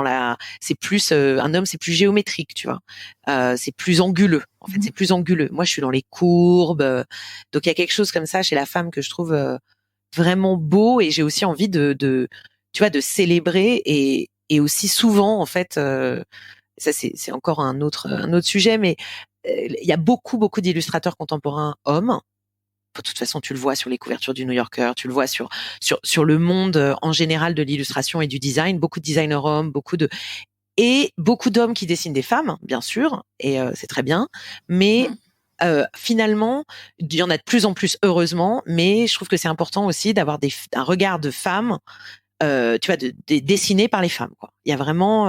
S2: c'est plus un homme, c'est plus géométrique, tu vois, c'est plus anguleux. En fait, c'est plus anguleux. Moi, je suis dans les courbes, donc il y a quelque chose comme ça chez la femme que je trouve vraiment beau, et j'ai aussi envie tu vois, de célébrer et aussi souvent, en fait, ça c'est encore un autre sujet, mais il y a beaucoup d'illustrateurs contemporains hommes. De toute façon, tu le vois sur les couvertures du New Yorker, tu le vois sur le monde en général de l'illustration et du design, beaucoup de designers hommes, Et beaucoup d'hommes qui dessinent des femmes, bien sûr, et c'est très bien, mais finalement, il y en a de plus en plus, heureusement, mais je trouve que c'est important aussi d'avoir un regard de femme, tu vois, dessiné par les femmes, quoi. Il y a vraiment,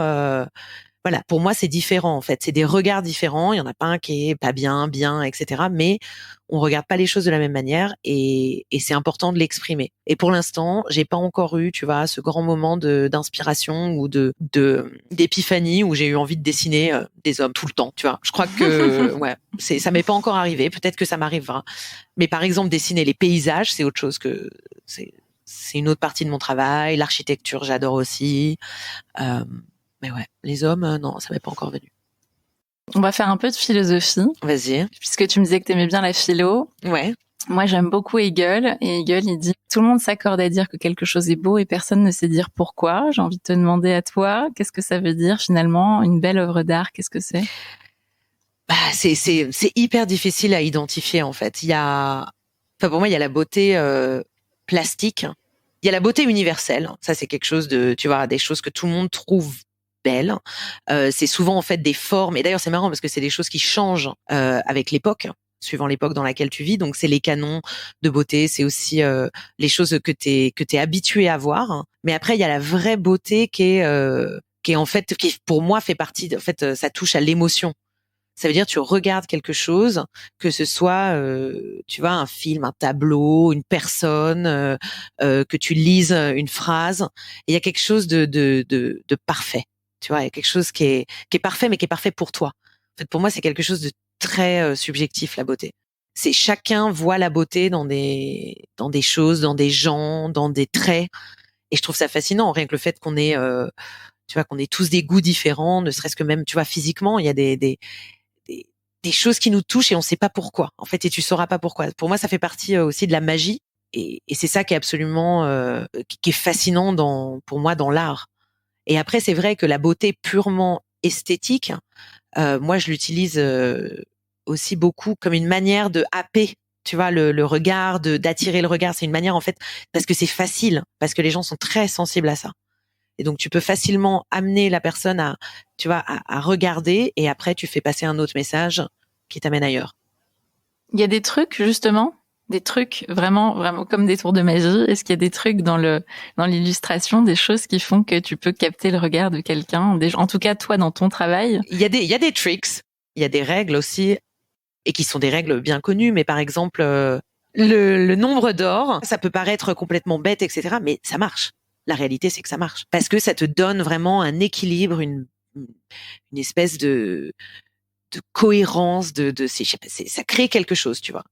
S2: voilà, pour moi, c'est différent, en fait. C'est des regards différents. Il y en a pas un qui est pas bien, bien, etc. Mais on regarde pas les choses de la même manière et c'est important de l'exprimer. Et pour l'instant, j'ai pas encore eu, tu vois, ce grand moment d'inspiration ou d'épiphanie où j'ai eu envie de dessiner des hommes tout le temps, tu vois. Je crois que, ouais, ça m'est pas encore arrivé. Peut-être que ça m'arrivera. Mais par exemple, dessiner les paysages, c'est autre chose que, c'est une autre partie de mon travail. L'architecture, j'adore aussi. Mais ouais, les hommes, non, ça m'est pas encore venu.
S1: On va faire un peu de philosophie.
S2: Vas-y.
S1: Puisque tu me disais que t'aimais bien la philo.
S2: Ouais.
S1: Moi, j'aime beaucoup Hegel. Et Hegel, il dit, tout le monde s'accorde à dire que quelque chose est beau et personne ne sait dire pourquoi. J'ai envie de te demander à toi, qu'est-ce que ça veut dire finalement, une belle œuvre d'art, qu'est-ce que c'est?
S2: Bah, c'est hyper difficile à identifier, en fait. Pour moi, il y a la beauté plastique. Il y a la beauté universelle. Ça, c'est quelque chose tu vois, des choses que tout le monde trouve belles. C'est souvent, en fait, des formes. Et d'ailleurs, c'est marrant parce que c'est des choses qui changent avec l'époque, suivant l'époque dans laquelle tu vis. Donc, c'est les canons de beauté. C'est aussi les choses que t'es habitué à voir. Mais après, il y a la vraie beauté qui est en fait, qui pour moi fait partie. En fait, ça touche à l'émotion. Ça veut dire tu regardes quelque chose, que ce soit, tu vois, un film, un tableau, une personne, que tu lises une phrase, et il y a quelque chose de parfait. Tu vois, il y a quelque chose qui est parfait, mais qui est parfait pour toi. En fait, pour moi, c'est quelque chose de très subjectif, la beauté. C'est chacun voit la beauté dans des choses, dans des gens, dans des traits, et je trouve ça fascinant. Rien que le fait qu'on ait, tu vois, qu'on ait tous des goûts différents, ne serait-ce que même, tu vois, physiquement, il y a des choses qui nous touchent et on sait pas pourquoi. En fait, et tu sauras pas pourquoi. Pour moi, ça fait partie aussi de la magie et c'est ça qui est absolument qui est fascinant pour moi dans l'art. Et après, c'est vrai que la beauté purement esthétique, moi, je l'utilise aussi beaucoup comme une manière de happer, tu vois, le regard, d'attirer le regard. C'est une manière en fait parce que c'est facile, parce que les gens sont très sensibles à ça. Et donc, tu peux facilement amener la personne tu vois, à regarder et après, tu fais passer un autre message qui t'amène ailleurs.
S1: Il y a des trucs, justement, des trucs vraiment, vraiment comme des tours de magie. Est-ce qu'il y a des trucs dans l'illustration, des choses qui font que tu peux capter le regard de quelqu'un, en tout cas, toi, dans ton travail?
S2: Il y a des tricks, il y a des règles aussi et qui sont des règles bien connues, mais par exemple, le nombre d'or, ça peut paraître complètement bête, etc., mais ça marche. La réalité, c'est que ça marche. Parce que ça te donne vraiment un équilibre, une espèce de cohérence, je sais pas, ça crée quelque chose, tu vois.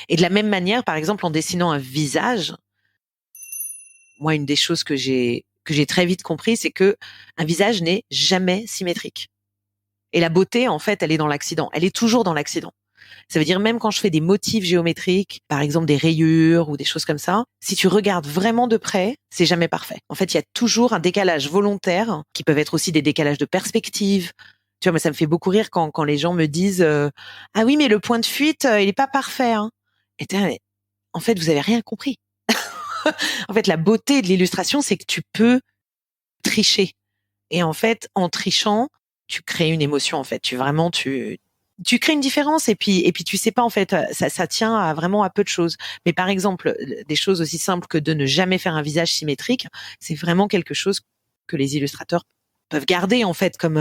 S2: Et de la même manière, par exemple, en dessinant un visage, moi, une des choses que j'ai très vite compris, c'est que un visage n'est jamais symétrique. Et la beauté, en fait, elle est dans l'accident. Elle est toujours dans l'accident. Ça veut dire même quand je fais des motifs géométriques, par exemple des rayures ou des choses comme ça, si tu regardes vraiment de près, c'est jamais parfait. En fait, il y a toujours un décalage volontaire, qui peuvent être aussi des décalages de perspective. Tu vois, mais ça me fait beaucoup rire quand les gens me disent ah oui, mais le point de fuite, il est pas parfait. Hein. Et en fait, vous avez rien compris. En fait, la beauté de l'illustration, c'est que tu peux tricher. Et en fait, en trichant, tu crées une émotion. En fait, tu crées une différence et puis tu sais pas en fait ça tient vraiment à peu de choses, mais par exemple des choses aussi simples que de ne jamais faire un visage symétrique, c'est vraiment quelque chose que les illustrateurs peuvent garder en fait comme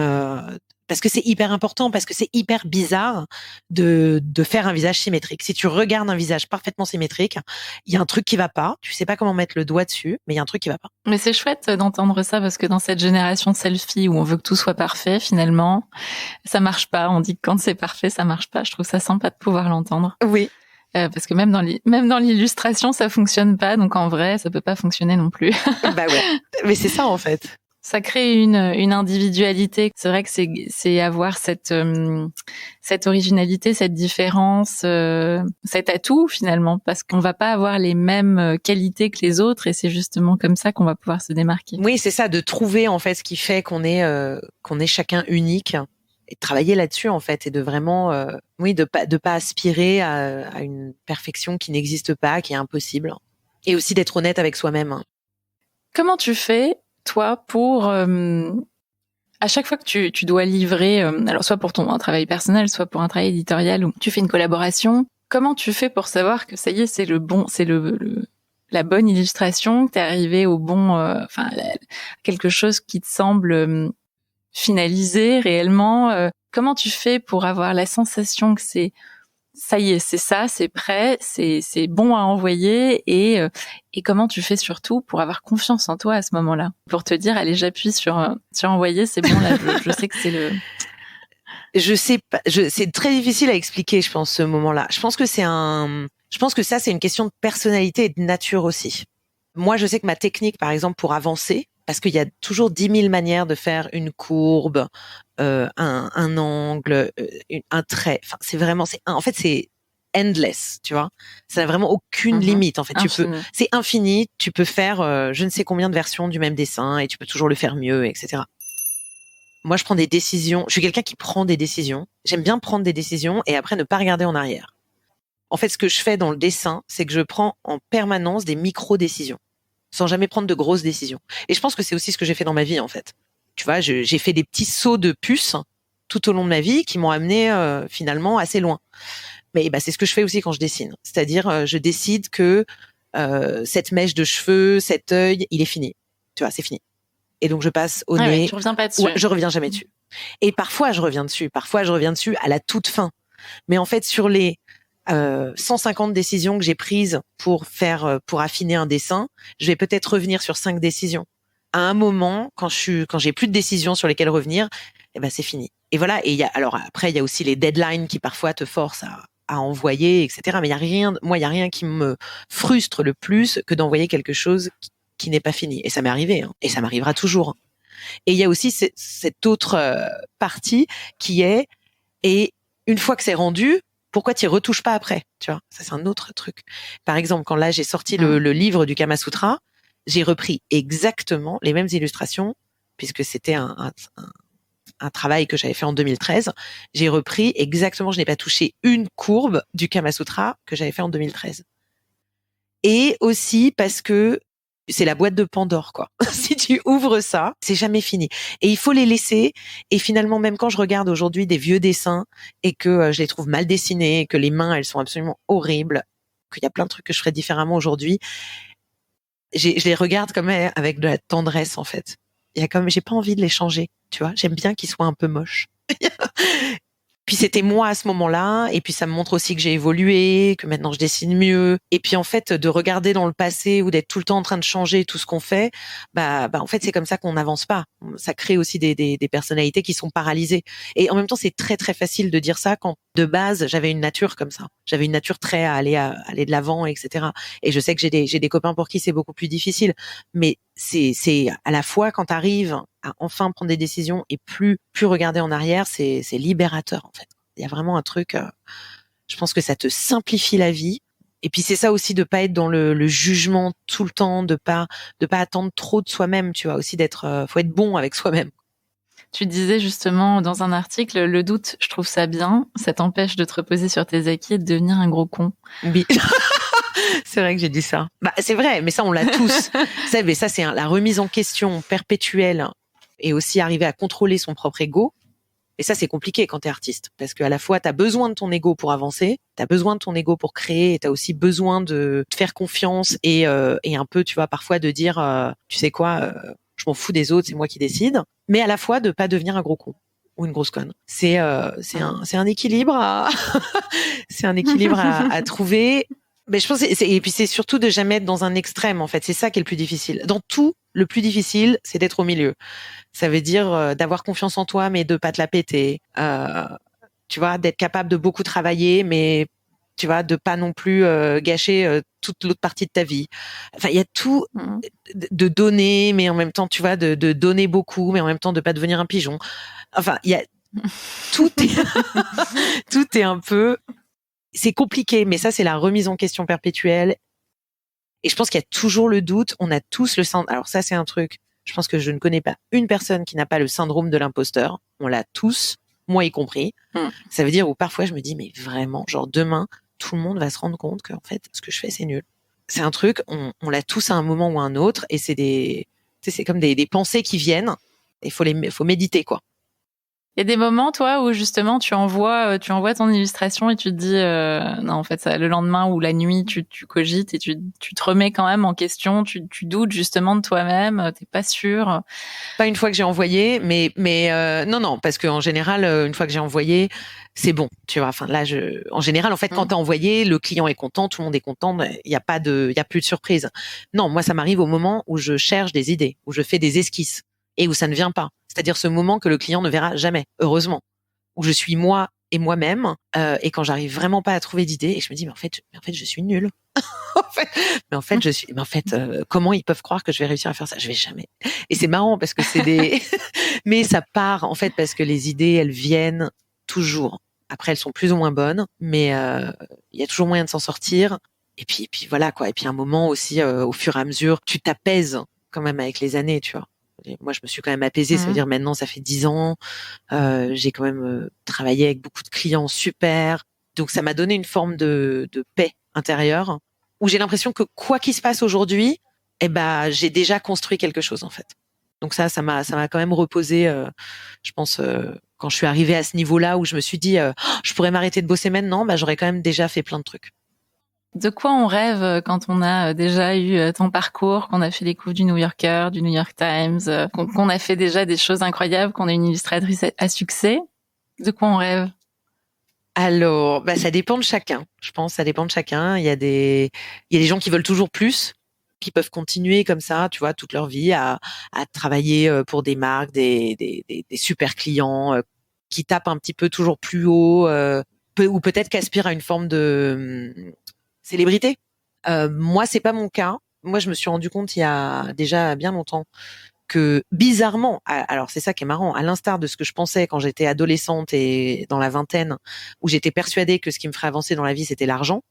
S2: parce que c'est hyper important, parce que c'est hyper bizarre de faire un visage symétrique. Si tu regardes un visage parfaitement symétrique, il y a un truc qui va pas, tu sais pas comment mettre le doigt dessus, mais il y a un truc qui va pas.
S1: Mais c'est chouette d'entendre ça parce que dans cette génération selfie où on veut que tout soit parfait, finalement, ça marche pas. On dit que quand c'est parfait, ça marche pas. Je trouve ça sympa de pouvoir l'entendre.
S2: Oui.
S1: Parce que même dans l'illustration, ça fonctionne pas. Donc en vrai, ça peut pas fonctionner non plus.
S2: Bah ouais. Mais c'est ça en fait.
S1: Ça crée une individualité. C'est vrai que c'est avoir cette originalité, cette différence, cet atout finalement, parce qu'on va pas avoir les mêmes qualités que les autres et c'est justement comme ça qu'on va pouvoir se démarquer.
S2: Oui, c'est ça, de trouver en fait ce qui fait qu'on est chacun unique et de travailler là-dessus en fait et de vraiment de pas aspirer à une perfection qui n'existe pas, qui est impossible, et aussi d'être honnête avec soi-même.
S1: Comment tu fais toi pour À chaque fois que tu dois livrer, alors soit pour un travail personnel, soit pour un travail éditorial, ou tu fais une collaboration, comment tu fais pour savoir que ça y est, c'est la bonne illustration, que t'es arrivé au bon, quelque chose qui te semble finalisé réellement. Comment tu fais pour avoir la sensation que ça y est, c'est ça, c'est prêt, c'est bon à envoyer, et comment tu fais surtout pour avoir confiance en toi à ce moment-là, pour te dire allez, j'appuie sur envoyer, c'est bon là, je sais que c'est le.
S2: Je sais pas, c'est très difficile à expliquer, je pense, ce moment-là. Je pense que ça, c'est une question de personnalité et de nature aussi. Moi, je sais que ma technique, par exemple, pour avancer, parce qu'il y a toujours 10 000 manières de faire une courbe, un angle, un trait. Enfin, en fait, c'est endless, tu vois. Ça n'a vraiment aucune limite, en fait. C'est infini. Tu peux faire je ne sais combien de versions du même dessin et tu peux toujours le faire mieux, etc. Moi, je prends des décisions. Je suis quelqu'un qui prend des décisions. J'aime bien prendre des décisions et après ne pas regarder en arrière. En fait, ce que je fais dans le dessin, c'est que je prends en permanence des micro-décisions, sans jamais prendre de grosses décisions. Et je pense que c'est aussi ce que j'ai fait dans ma vie, en fait. Tu vois, j'ai fait des petits sauts de puce tout au long de ma vie qui m'ont amené finalement assez loin. Mais c'est ce que je fais aussi quand je dessine. C'est-à-dire, je décide que cette mèche de cheveux, cet œil, il est fini. Tu vois, c'est fini. Et donc, je passe au nez.
S1: Ouais, tu reviens pas dessus.
S2: Ouais, je reviens jamais dessus. Et parfois, je reviens dessus. Parfois, je reviens dessus à la toute fin. Mais en fait, sur les 150 décisions que j'ai prises pour affiner un dessin, je vais peut-être revenir sur 5 décisions. À un moment, quand j'ai plus de décisions sur lesquelles revenir, c'est fini. Et voilà. Et après, il y a aussi les deadlines qui parfois te forcent à envoyer, etc. Mais il y a rien qui me frustre le plus que d'envoyer quelque chose qui n'est pas fini. Et ça m'est arrivé, hein. Et ça m'arrivera toujours. Et il y a aussi cette autre partie qui est, et une fois que c'est rendu, pourquoi tu y retouches pas après, tu vois? Ça, c'est un autre truc. Par exemple, quand là, j'ai sorti le livre du Kama Sutra, j'ai repris exactement les mêmes illustrations, puisque c'était un travail que j'avais fait en 2013. J'ai repris exactement, je n'ai pas touché une courbe du Kama Sutra que j'avais fait en 2013. Et aussi parce que c'est la boîte de Pandore, quoi. Si tu ouvres ça, c'est jamais fini. Et il faut les laisser. Et finalement, même quand je regarde aujourd'hui des vieux dessins et que je les trouve mal dessinés, et que les mains, elles sont absolument horribles, qu'il y a plein de trucs que je ferais différemment aujourd'hui, je les regarde comme avec de la tendresse, en fait. J'ai pas envie de les changer, tu vois. J'aime bien qu'ils soient un peu moches. Puis c'était moi à ce moment-là, et puis ça me montre aussi que j'ai évolué, que maintenant je dessine mieux. Et puis en fait, de regarder dans le passé ou d'être tout le temps en train de changer tout ce qu'on fait, en fait c'est comme ça qu'on n'avance pas. Ça crée aussi des personnalités qui sont paralysées. Et en même temps, c'est très très facile de dire ça quand de base j'avais une nature comme ça. J'avais une nature très à aller de l'avant, etc. Et je sais que j'ai des copains pour qui c'est beaucoup plus difficile. Mais c'est à la fois quand t'arrives à enfin prendre des décisions et plus regarder en arrière, c'est libérateur en fait. Il y a vraiment un truc, je pense que ça te simplifie la vie. Et puis c'est ça aussi de pas être dans le jugement tout le temps, de pas attendre trop de soi-même, tu vois, aussi faut être bon avec soi-même.
S1: Tu disais justement dans un article, le doute, je trouve ça bien, ça t'empêche de te reposer sur tes acquis et de devenir un gros con.
S2: Oui. C'est vrai que j'ai dit ça. C'est vrai, mais ça on l'a tous. Ça c'est la remise en question perpétuelle et aussi arriver à contrôler son propre ego. Et ça, c'est compliqué quand t'es artiste. Parce qu'à la fois, t'as besoin de ton ego pour avancer, t'as besoin de ton ego pour créer, et t'as aussi besoin de te faire confiance et un peu, tu vois, parfois de dire, tu sais quoi, je m'en fous des autres, c'est moi qui décide. Mais à la fois, de pas devenir un gros con ou une grosse conne. C'est un équilibre c'est un équilibre à trouver. Mais je pense et puis c'est surtout de jamais être dans un extrême, en fait. C'est ça qui est le plus difficile. Dans tout, le plus difficile, c'est d'être au milieu. Ça veut dire d'avoir confiance en toi, mais de pas te la péter. Tu vois, d'être capable de beaucoup travailler, mais tu vois, de pas non plus gâcher toute l'autre partie de ta vie. Enfin, il y a tout de donner, mais en même temps, tu vois, de donner beaucoup, mais en même temps de pas devenir un pigeon. Enfin, il y a tout est un peu. C'est compliqué, mais ça, c'est la remise en question perpétuelle. Et je pense qu'il y a toujours le doute. On a tous le syndrome. Alors ça, c'est un truc. Je pense que je ne connais pas une personne qui n'a pas le syndrome de l'imposteur. On l'a tous, moi y compris. Ça veut dire où parfois je me dis, mais vraiment, genre demain, tout le monde va se rendre compte que en fait, ce que je fais, c'est nul. C'est un truc, on l'a tous à un moment ou à un autre. Et c'est comme des pensées qui viennent. Il faut méditer, quoi.
S1: Il y a des moments, toi, où justement tu envoies ton illustration et tu te dis non, en fait, ça, le lendemain ou la nuit, tu cogites et tu te remets quand même en question, tu doutes justement de toi-même, t'es pas sûr.
S2: Pas une fois que j'ai envoyé, mais non, parce qu'en général, une fois que j'ai envoyé, c'est bon, tu vois. Enfin là, en général, en fait, quand t'as envoyé, le client est content, tout le monde est content, il y a plus de surprise. Non, moi, ça m'arrive au moment où je cherche des idées, où je fais des esquisses et où ça ne vient pas. C'est-à-dire ce moment que le client ne verra jamais, heureusement, où je suis moi et moi-même, et quand j'arrive vraiment pas à trouver d'idées et que je me dis, mais en fait, je suis nulle. Comment ils peuvent croire que je vais réussir à faire ça? Je vais jamais. Et c'est marrant parce que mais ça part, en fait, parce que les idées, elles viennent toujours. Après, elles sont plus ou moins bonnes, mais il y a toujours moyen de s'en sortir. Et puis voilà, quoi. Et puis, à un moment aussi, au fur et à mesure, tu t'apaises quand même avec les années, tu vois. Et moi, je me suis quand même apaisée. Ça veut dire maintenant, ça fait 10 ans. J'ai quand même travaillé avec beaucoup de clients super. Donc, ça m'a donné une forme de paix intérieure où j'ai l'impression que quoi qu'il se passe aujourd'hui, j'ai déjà construit quelque chose, en fait. Donc ça m'a quand même reposé, je pense, quand je suis arrivée à ce niveau-là où je me suis dit, je pourrais m'arrêter de bosser maintenant, j'aurais quand même déjà fait plein de trucs.
S1: De quoi on rêve quand on a déjà eu ton parcours, qu'on a fait les coups du New Yorker, du New York Times, qu'on a fait déjà des choses incroyables, qu'on est une illustratrice à succès? De quoi on rêve?
S2: Alors, ça dépend de chacun. Je pense, ça dépend de chacun. Il y a des gens qui veulent toujours plus, qui peuvent continuer comme ça, tu vois, toute leur vie à travailler pour des marques, des super clients, qui tapent un petit peu toujours plus haut, ou peut-être qu'aspirent à une forme de célébrité. Moi, c'est pas mon cas. Moi, je me suis rendu compte il y a déjà bien longtemps que bizarrement, alors c'est ça qui est marrant, à l'instar de ce que je pensais quand j'étais adolescente et dans la vingtaine, où j'étais persuadée que ce qui me ferait avancer dans la vie, c'était l'argent,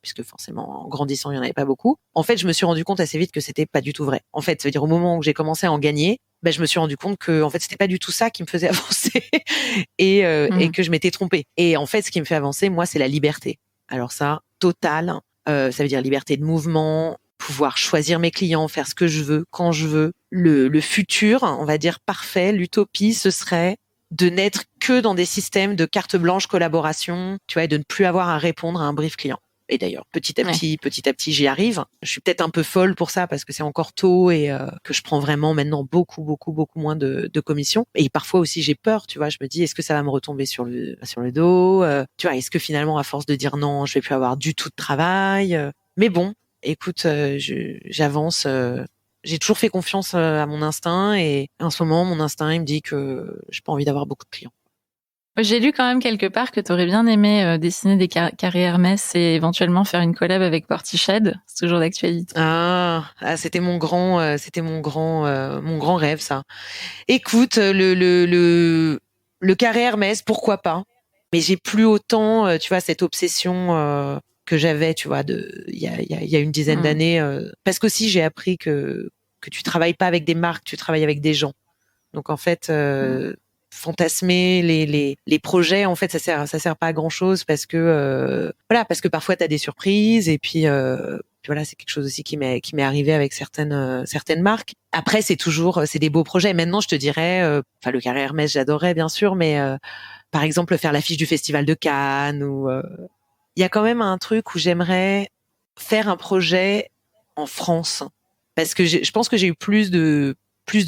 S2: puisque forcément, en grandissant, il n'y en avait pas beaucoup. En fait, je me suis rendu compte assez vite que c'était pas du tout vrai. En fait, ça veut dire au moment où j'ai commencé à en gagner, je me suis rendu compte que, en fait, c'était pas du tout ça qui me faisait avancer et que je m'étais trompée. Et en fait, ce qui me fait avancer, moi, c'est la liberté. Alors ça, totale. Ça veut dire liberté de mouvement, pouvoir choisir mes clients, faire ce que je veux, quand je veux. Le futur, on va dire parfait, l'utopie, ce serait de n'être que dans des systèmes de carte blanche collaboration, tu vois, et de ne plus avoir à répondre à un brief client. Et d'ailleurs, petit à petit, j'y arrive. Je suis peut-être un peu folle pour ça parce que c'est encore tôt et que je prends vraiment maintenant beaucoup moins de commissions. Et parfois aussi, j'ai peur, tu vois. Je me dis, est-ce que ça va me retomber sur le dos? Tu vois, est-ce que finalement, à force de dire non, je vais plus avoir du tout de travail? Mais bon, écoute, j'avance. J'ai toujours fait confiance à mon instinct et en ce moment, mon instinct, il me dit que j'ai pas envie d'avoir beaucoup de clients.
S1: J'ai lu quand même quelque part que tu aurais bien aimé dessiner des carrés Hermès et éventuellement faire une collab avec Portiched. C'est toujours d'actualité.
S2: C'était mon grand rêve, ça. Écoute, le carré Hermès, pourquoi pas? Mais j'ai plus autant, tu vois, cette obsession que j'avais, tu vois, il y a une dizaine d'années. Parce qu'aussi, j'ai appris que tu travailles pas avec des marques, tu travailles avec des gens. Donc en fait, fantasmer les projets, en fait, ça sert pas à grand chose parce que parce que parfois t'as des surprises et puis voilà, c'est quelque chose aussi qui m'est arrivé avec certaines marques. Après, c'est des beaux projets. Maintenant, je te dirais, le carré Hermès, j'adorais bien sûr, mais par exemple faire l'affiche du Festival de Cannes ou il y a quand même un truc où j'aimerais faire un projet en France parce que je pense que j'ai eu plus de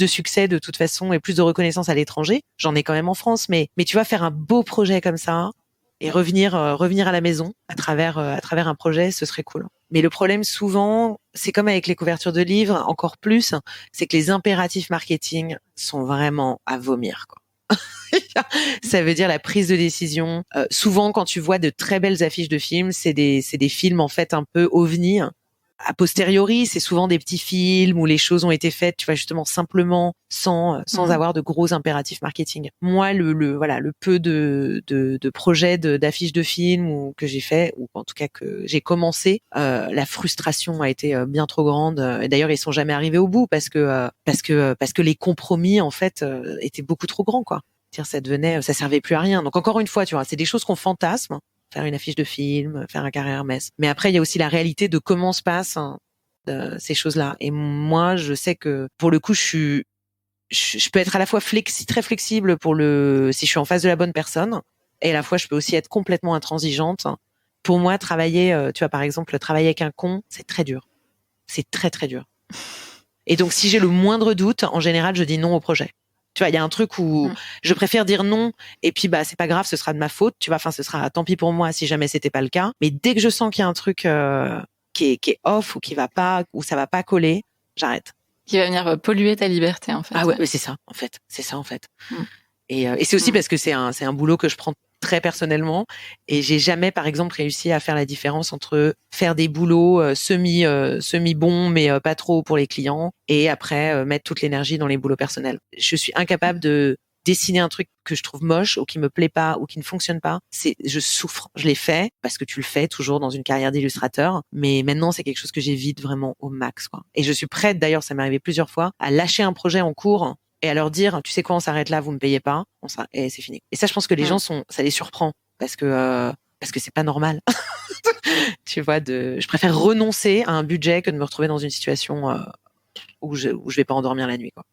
S2: succès de toute façon et plus de reconnaissance à l'étranger. J'en ai quand même en France, mais tu vas faire un beau projet comme ça et revenir à la maison à travers un projet, ce serait cool. Mais le problème souvent, c'est comme avec les couvertures de livres, encore plus, c'est que les impératifs marketing sont vraiment à vomir, quoi. Ça veut dire la prise de décision. Souvent, quand tu vois de très belles affiches de films, c'est des films en fait un peu ovni. A posteriori, c'est souvent des petits films où les choses ont été faites, tu vois, justement simplement sans avoir de gros impératifs marketing. Moi, le peu de projets d'affiches de films ou que j'ai fait, ou en tout cas que j'ai commencé, la frustration a été bien trop grande. Et d'ailleurs, ils sont jamais arrivés au bout parce que les compromis en fait étaient beaucoup trop grands, quoi. Ça servait plus à rien. Donc encore une fois, tu vois, c'est des choses qu'on fantasme. Faire une affiche de film, faire un carré Hermès. Mais après, il y a aussi la réalité de comment se passent ces choses-là. Et moi, je sais que pour le coup, je je peux être à la fois très flexible si je suis en face de la bonne personne, et à la fois je peux aussi être complètement intransigeante. Pour moi, tu vois, par exemple, travailler avec un con, c'est très dur. C'est très, très dur. Et donc, si j'ai le moindre doute, en général, je dis non au projet. Tu vois, il y a un truc où je préfère dire non, et puis c'est pas grave, ce sera de ma faute. Tu vois, enfin, ce sera tant pis pour moi si jamais c'était pas le cas. Mais dès que je sens qu'il y a un truc qui est off ou qui va pas, ou ça va pas coller, j'arrête.
S1: Qui va venir polluer ta liberté, en fait.
S2: Ah ouais, mais c'est ça, en fait. C'est ça, en fait. Et c'est aussi parce que c'est un boulot que je prends très personnellement, et j'ai jamais, par exemple, réussi à faire la différence entre faire des boulots semi bons mais pas trop pour les clients, et après mettre toute l'énergie dans les boulots personnels. Je suis incapable de dessiner un truc que je trouve moche ou qui me plaît pas ou qui ne fonctionne pas. Je souffre. Je l'ai fait parce que tu le fais toujours dans une carrière d'illustrateur, mais maintenant c'est quelque chose que j'évite vraiment au max, quoi. Et je suis prête, d'ailleurs, ça m'est arrivé plusieurs fois, à lâcher un projet en cours et à leur dire, tu sais quoi, on s'arrête là, vous me payez pas, et c'est fini. Et ça, je pense que les gens ça les surprend parce que c'est pas normal. Tu vois, je préfère renoncer à un budget que de me retrouver dans une situation où je vais pas endormir la nuit, quoi.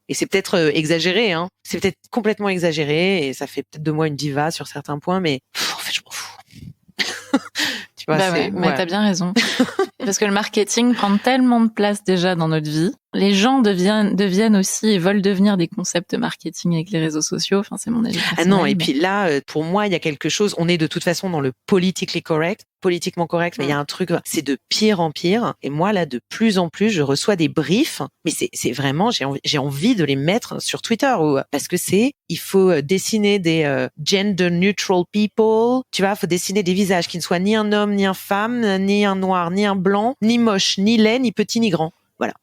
S2: Et c'est peut-être exagéré, hein. C'est peut-être complètement exagéré, et ça fait peut-être de moi une diva sur certains points, mais en fait, je m'en fous. Tu vois,
S1: mais t'as bien raison. Parce que le marketing prend tellement de place déjà dans notre vie. Les gens deviennent aussi et veulent devenir des concepts de marketing avec les réseaux sociaux. Enfin, c'est mon avis personnel.
S2: Ah non, et puis là, pour moi, il y a quelque chose, on est de toute façon dans le politiquement correct, mais il y a un truc, c'est de pire en pire. Et moi, là, de plus en plus, je reçois des briefs, mais c'est vraiment, j'ai envie de les mettre sur Twitter, parce que il faut dessiner des gender neutral people, tu vois, il faut dessiner des visages qui ne soient ni un homme, ni une femme, ni un noir, ni un blanc, ni moche, ni laid, ni petit, ni grand. Voilà.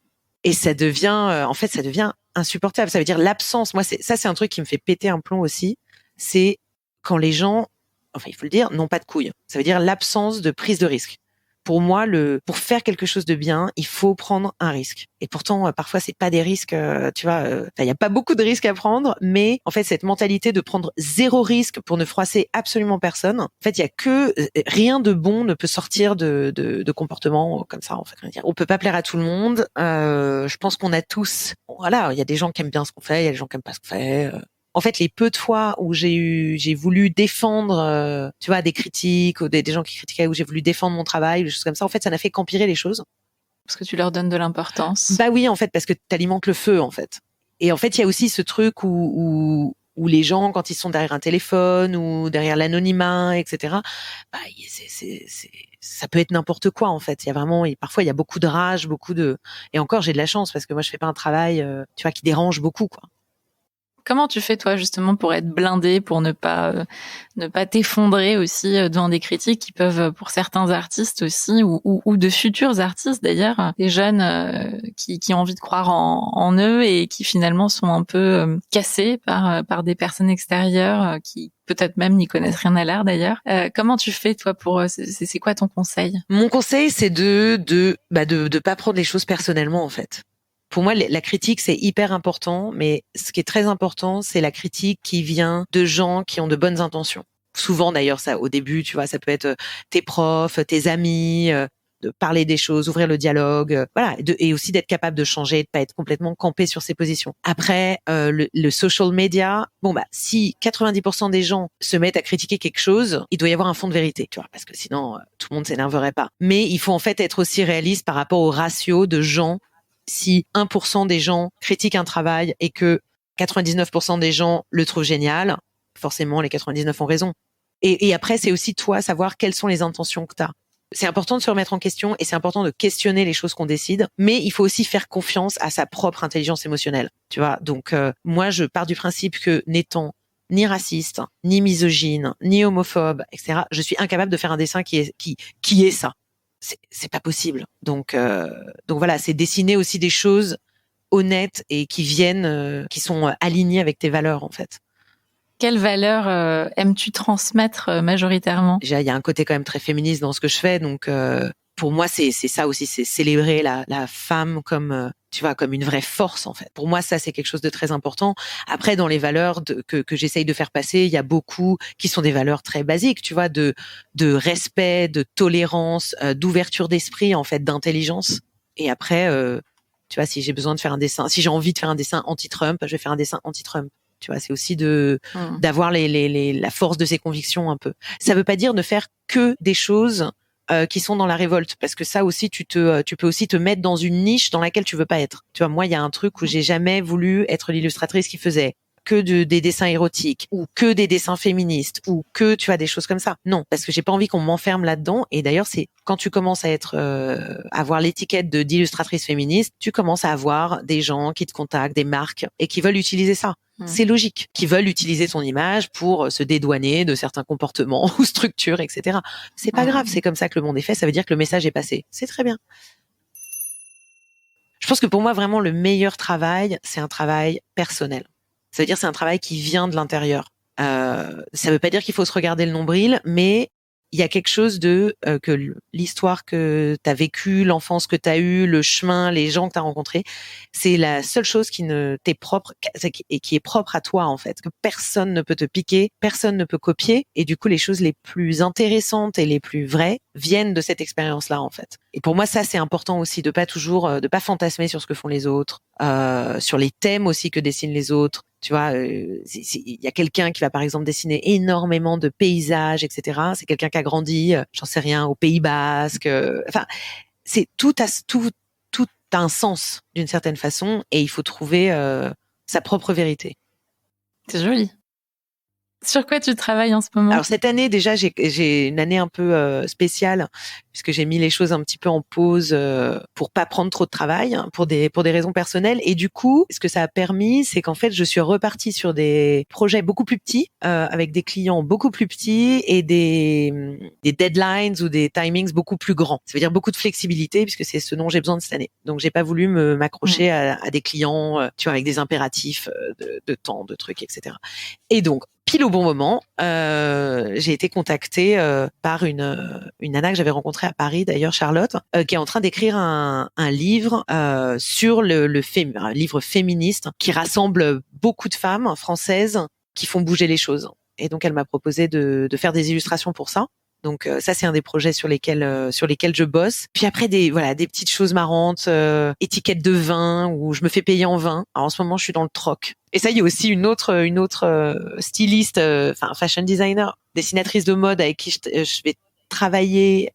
S2: Et ça devient, ça devient insupportable. Ça veut dire l'absence. Moi, c'est un truc qui me fait péter un plomb aussi. C'est quand les gens, enfin, il faut le dire, n'ont pas de couilles. Ça veut dire l'absence de prise de risque. Pour moi, pour faire quelque chose de bien, il faut prendre un risque. Et pourtant, parfois, c'est pas des risques, tu vois, il y a pas beaucoup de risques à prendre, mais en fait, cette mentalité de prendre zéro risque pour ne froisser absolument personne, en fait, il y a que rien de bon ne peut sortir de comportements comme ça, en fait. On peut pas plaire à tout le monde. Je pense qu'on a tous, voilà, il y a des gens qui aiment bien ce qu'on fait, il y a des gens qui aiment pas ce qu'on fait. En fait, les peu de fois où j'ai voulu défendre, tu vois, des critiques ou des gens qui critiquaient, où j'ai voulu défendre mon travail, des choses comme ça, en fait, ça n'a fait qu'empirer les choses.
S1: Parce que tu leur donnes de l'importance.
S2: Bah oui, en fait, parce que t'alimentes le feu, en fait. Et en fait, il y a aussi ce truc où les gens, quand ils sont derrière un téléphone ou derrière l'anonymat, etc., bah, ça peut être n'importe quoi, en fait. Il y a vraiment, parfois, il y a beaucoup de rage, et encore, j'ai de la chance parce que moi, je fais pas un travail, tu vois, qui dérange beaucoup, quoi.
S1: Comment tu fais, toi, justement, pour être blindé, pour ne pas t'effondrer aussi devant des critiques qui peuvent, pour certains artistes aussi, ou de futurs artistes d'ailleurs, des jeunes qui ont envie de croire en eux et qui finalement sont un peu cassés par des personnes extérieures qui peut-être même n'y connaissent rien à l'art d'ailleurs. Comment tu fais, toi, c'est quoi ton conseil?
S2: Mon conseil, c'est de pas prendre les choses personnellement, en fait. Pour moi, la critique, c'est hyper important, mais ce qui est très important, c'est la critique qui vient de gens qui ont de bonnes intentions. Souvent, d'ailleurs, ça, au début, tu vois, ça peut être tes profs, tes amis, de parler des choses, ouvrir le dialogue, voilà, et aussi d'être capable de changer, de pas être complètement campé sur ses positions. Après, le social media, si 90% des gens se mettent à critiquer quelque chose, il doit y avoir un fond de vérité, tu vois, parce que sinon, tout le monde s'énerverait pas. Mais il faut en fait être aussi réaliste par rapport au ratio de gens. Si 1% des gens critiquent un travail et que 99% des gens le trouvent génial, forcément, les 99 ont raison. Et après, c'est aussi toi savoir quelles sont les intentions que tu as. C'est important de se remettre en question et c'est important de questionner les choses qu'on décide, mais il faut aussi faire confiance à sa propre intelligence émotionnelle. Tu vois, donc moi, je pars du principe que n'étant ni raciste, ni misogyne, ni homophobe, etc., je suis incapable de faire un dessin qui est ça. C'est pas possible. Donc voilà, c'est dessiner aussi des choses honnêtes et qui sont alignées avec tes valeurs, en fait.
S1: Quelles valeurs aimes-tu transmettre majoritairement?
S2: Déjà, il y a un côté quand même très féministe dans ce que je fais, donc pour moi, c'est ça aussi, c'est célébrer la femme comme tu vois, comme une vraie force, en fait. Pour moi, ça, c'est quelque chose de très important. Après, dans les valeurs que j'essaye de faire passer, il y a beaucoup qui sont des valeurs très basiques, tu vois, de respect, de tolérance, d'ouverture d'esprit, en fait, d'intelligence. Et après, Tu vois, si j'ai besoin de faire un dessin, si j'ai envie de faire un dessin anti-Trump, je vais faire un dessin anti-Trump. Tu vois, c'est aussi d'avoir la force de ses convictions un peu. Ça veut pas dire ne faire que des choses qui sont dans la révolte, parce que ça aussi tu peux aussi te mettre dans une niche dans laquelle tu veux pas être. Tu vois, moi il y a un truc où j'ai jamais voulu être l'illustratrice qui faisait que des dessins érotiques ou que des dessins féministes ou que tu vois des choses comme ça. Non, parce que j'ai pas envie qu'on m'enferme là-dedans. Et d'ailleurs, c'est quand tu commences à être avoir l'étiquette d'illustratrice féministe, tu commences à avoir des gens qui te contactent, des marques et qui veulent utiliser ça. C'est logique, qui veulent utiliser ton image pour se dédouaner de certains comportements ou structures, etc. C'est pas grave, c'est comme ça que le monde est fait. Ça veut dire que le message est passé. C'est très bien. Je pense que pour moi, vraiment, le meilleur travail, c'est un travail personnel. Ça veut dire c'est un travail qui vient de l'intérieur. Ça veut pas dire qu'il faut se regarder le nombril, mais il y a quelque chose de que l'histoire que tu as vécue, l'enfance que tu as eue, le chemin, les gens que tu as rencontrés, c'est la seule chose qui ne t'est propre et qui est propre à toi en fait, que personne ne peut te piquer, personne ne peut copier, et du coup les choses les plus intéressantes et les plus vraies viennent de cette expérience-là en fait. Et pour moi ça c'est important aussi de pas fantasmer sur ce que font les autres, sur les thèmes aussi que dessinent les autres. Tu vois, il y a quelqu'un qui va par exemple dessiner énormément de paysages, etc. C'est quelqu'un qui a grandi, j'en sais rien, au Pays Basque. Enfin, c'est tout a un sens d'une certaine façon, et il faut trouver sa propre vérité.
S1: C'est joli. Sur quoi tu travailles en ce moment?
S2: Alors cette année déjà j'ai une année un peu spéciale, puisque j'ai mis les choses un petit peu en pause pour pas prendre trop de travail, hein, pour des raisons personnelles, et du coup ce que ça a permis c'est qu'en fait je suis repartie sur des projets beaucoup plus petits avec des clients beaucoup plus petits et des deadlines ou des timings beaucoup plus grands. Ça veut dire beaucoup de flexibilité puisque c'est ce dont j'ai besoin de cette année. Donc j'ai pas voulu m'accrocher à des clients tu vois avec des impératifs de temps, de trucs, etc. Et donc pile au bon moment, j'ai été contactée par une nana que j'avais rencontrée à Paris, d'ailleurs Charlotte, qui est en train d'écrire un livre sur un livre féministe qui rassemble beaucoup de femmes françaises qui font bouger les choses. Et donc elle m'a proposé de faire des illustrations pour ça. Donc ça c'est un des projets sur lesquels je bosse. Puis après des petites choses marrantes, étiquettes de vin où je me fais payer en vin. Alors en ce moment je suis dans le troc. Et ça il y a aussi une autre styliste, fashion designer, dessinatrice de mode avec qui je vais travailler.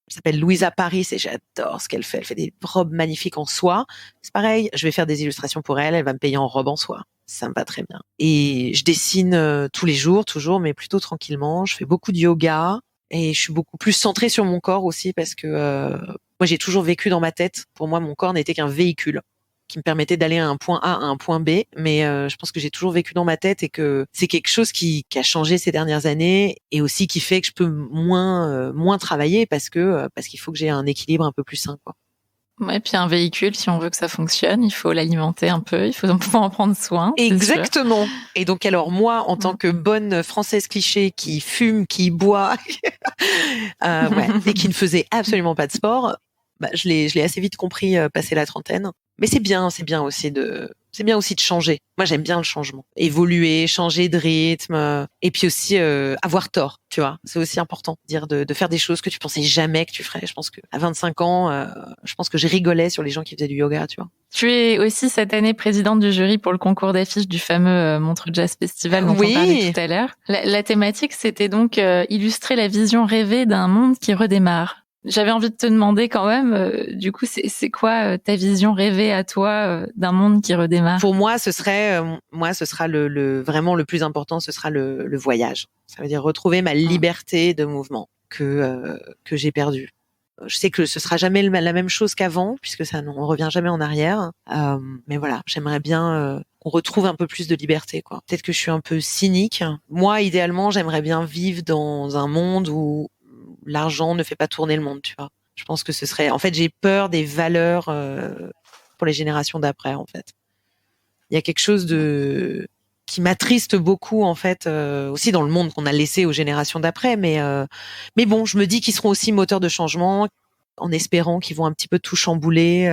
S2: Elle s'appelle Louisa Paris et j'adore ce qu'elle fait. Elle fait des robes magnifiques en soie. C'est pareil, je vais faire des illustrations pour elle. Elle va me payer en robe en soie. Ça me va très bien. Et je dessine tous les jours, toujours, mais plutôt tranquillement. Je fais beaucoup de yoga. Et je suis beaucoup plus centrée sur mon corps aussi parce que moi j'ai toujours vécu dans ma tête. Pour moi, mon corps n'était qu'un véhicule qui me permettait d'aller à un point A à un point B. Mais je pense que j'ai toujours vécu dans ma tête et que c'est quelque chose qui a changé ces dernières années et aussi qui fait que je peux moins travailler parce qu'il faut que j'ai un équilibre un peu plus sain, quoi.
S1: Ouais, puis un véhicule, si on veut que ça fonctionne, il faut l'alimenter un peu, il faut pouvoir en prendre soin.
S2: Exactement. Et donc alors moi, en tant que bonne française cliché qui fume, qui boit, et qui ne faisait absolument pas de sport, je l'ai assez vite compris passé la trentaine. Mais c'est bien aussi de changer. Moi, j'aime bien le changement, évoluer, changer de rythme, et puis aussi avoir tort, tu vois. C'est aussi important, dire de faire des choses que tu pensais jamais que tu ferais. Je pense que à 25 ans, je pense que je rigolais sur les gens qui faisaient du yoga, tu vois.
S1: Tu es aussi cette année présidente du jury pour le concours d'affiches du fameux Montreux Jazz Festival dont on parlait tout à l'heure. La thématique, c'était donc illustrer la vision rêvée d'un monde qui redémarre. J'avais envie de te demander quand même, du coup, c'est quoi ta vision rêvée à toi d'un monde qui redémarre?
S2: Pour moi, ce sera vraiment le plus important, ce sera le voyage. Ça veut dire retrouver ma liberté de mouvement que j'ai perdue. Je sais que ce sera jamais la même chose qu'avant, puisque on revient jamais en arrière. Mais voilà, j'aimerais bien qu'on retrouve un peu plus de liberté, quoi. Peut-être que je suis un peu cynique. Moi, idéalement, j'aimerais bien vivre dans un monde où l'argent ne fait pas tourner le monde, tu vois. Je pense que en fait, j'ai peur des valeurs pour les générations d'après, en fait. Il y a quelque chose qui m'attriste beaucoup, en fait, aussi dans le monde qu'on a laissé aux générations d'après, mais bon, je me dis qu'ils seront aussi moteurs de changement, en espérant qu'ils vont un petit peu tout chambouler.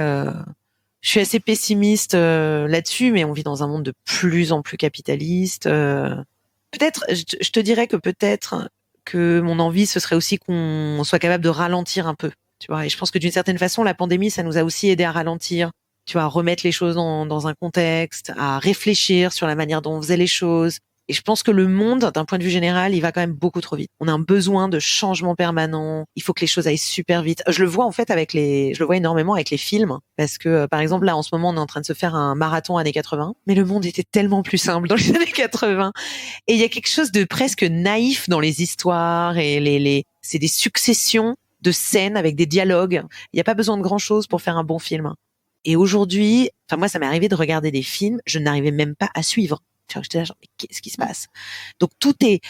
S2: Je suis assez pessimiste là-dessus, mais on vit dans un monde de plus en plus capitaliste. Peut-être, je te dirais que peut-être que mon envie, ce serait aussi qu'on soit capable de ralentir un peu, tu vois. Et je pense que d'une certaine façon, la pandémie, ça nous a aussi aidé à ralentir. tu vois, à remettre les choses dans un contexte, à réfléchir sur la manière dont on faisait les choses. Et je pense que le monde, d'un point de vue général, il va quand même beaucoup trop vite. On a un besoin de changement permanent. Il faut que les choses aillent super vite. Je le vois en fait je le vois énormément avec les films, parce que par exemple là en ce moment on est en train de se faire un marathon années 80, mais le monde était tellement plus simple dans les années 80. Et il y a quelque chose de presque naïf dans les histoires et c'est des successions de scènes avec des dialogues. Il n'y a pas besoin de grand chose pour faire un bon film. Et aujourd'hui, enfin moi ça m'est arrivé de regarder des films, je n'arrivais même pas à suivre. J'étais là, genre, mais qu'est-ce qui se passe? Donc tout est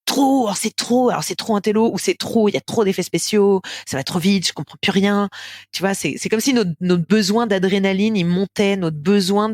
S2: trop, alors c'est trop un télo, ou c'est trop, il y a trop d'effets spéciaux, ça va trop vite, je comprends plus rien. Tu vois, c'est comme si notre besoin d'adrénaline, il montait, notre besoin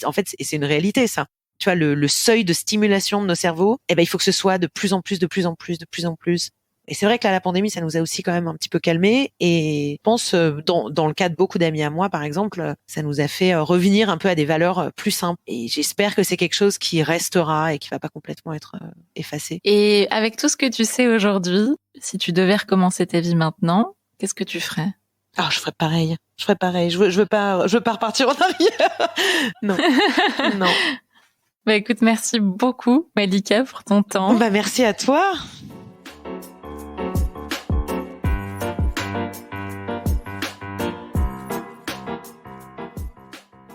S2: en fait, et c'est une réalité, ça. Tu vois, le seuil de stimulation de nos cerveaux, eh ben, il faut que ce soit de plus en plus, de plus en plus, de plus en plus. Et c'est vrai que là, la pandémie, ça nous a aussi quand même un petit peu calmé. Et je pense, dans le cas de beaucoup d'amis à moi, par exemple, ça nous a fait revenir un peu à des valeurs plus simples. Et j'espère que c'est quelque chose qui restera et qui va pas complètement être effacé.
S1: Et avec tout ce que tu sais aujourd'hui, si tu devais recommencer ta vie maintenant, qu'est-ce que tu ferais?
S2: Ah, je ferais pareil. Je veux pas repartir en arrière. Non. Non.
S1: Bah écoute, merci beaucoup, Malika, pour ton temps.
S2: Bah merci à toi.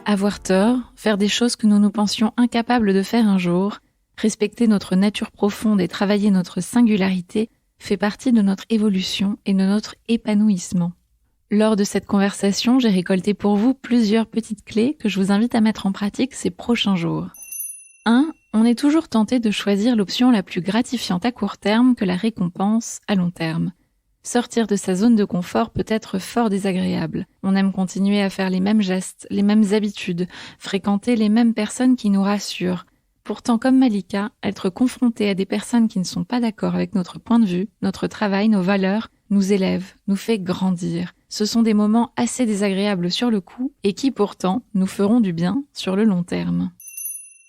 S1: Avoir tort, faire des choses que nous nous pensions incapables de faire un jour, respecter notre nature profonde et travailler notre singularité fait partie de notre évolution et de notre épanouissement. Lors de cette conversation, j'ai récolté pour vous plusieurs petites clés que je vous invite à mettre en pratique ces prochains jours. 1. On est toujours tenté de choisir l'option la plus gratifiante à court terme que la récompense à long terme. Sortir de sa zone de confort peut être fort désagréable. On aime continuer à faire les mêmes gestes, les mêmes habitudes, fréquenter les mêmes personnes qui nous rassurent. Pourtant, comme Malika, être confronté à des personnes qui ne sont pas d'accord avec notre point de vue, notre travail, nos valeurs, nous élève, nous fait grandir. Ce sont des moments assez désagréables sur le coup et qui pourtant nous feront du bien sur le long terme.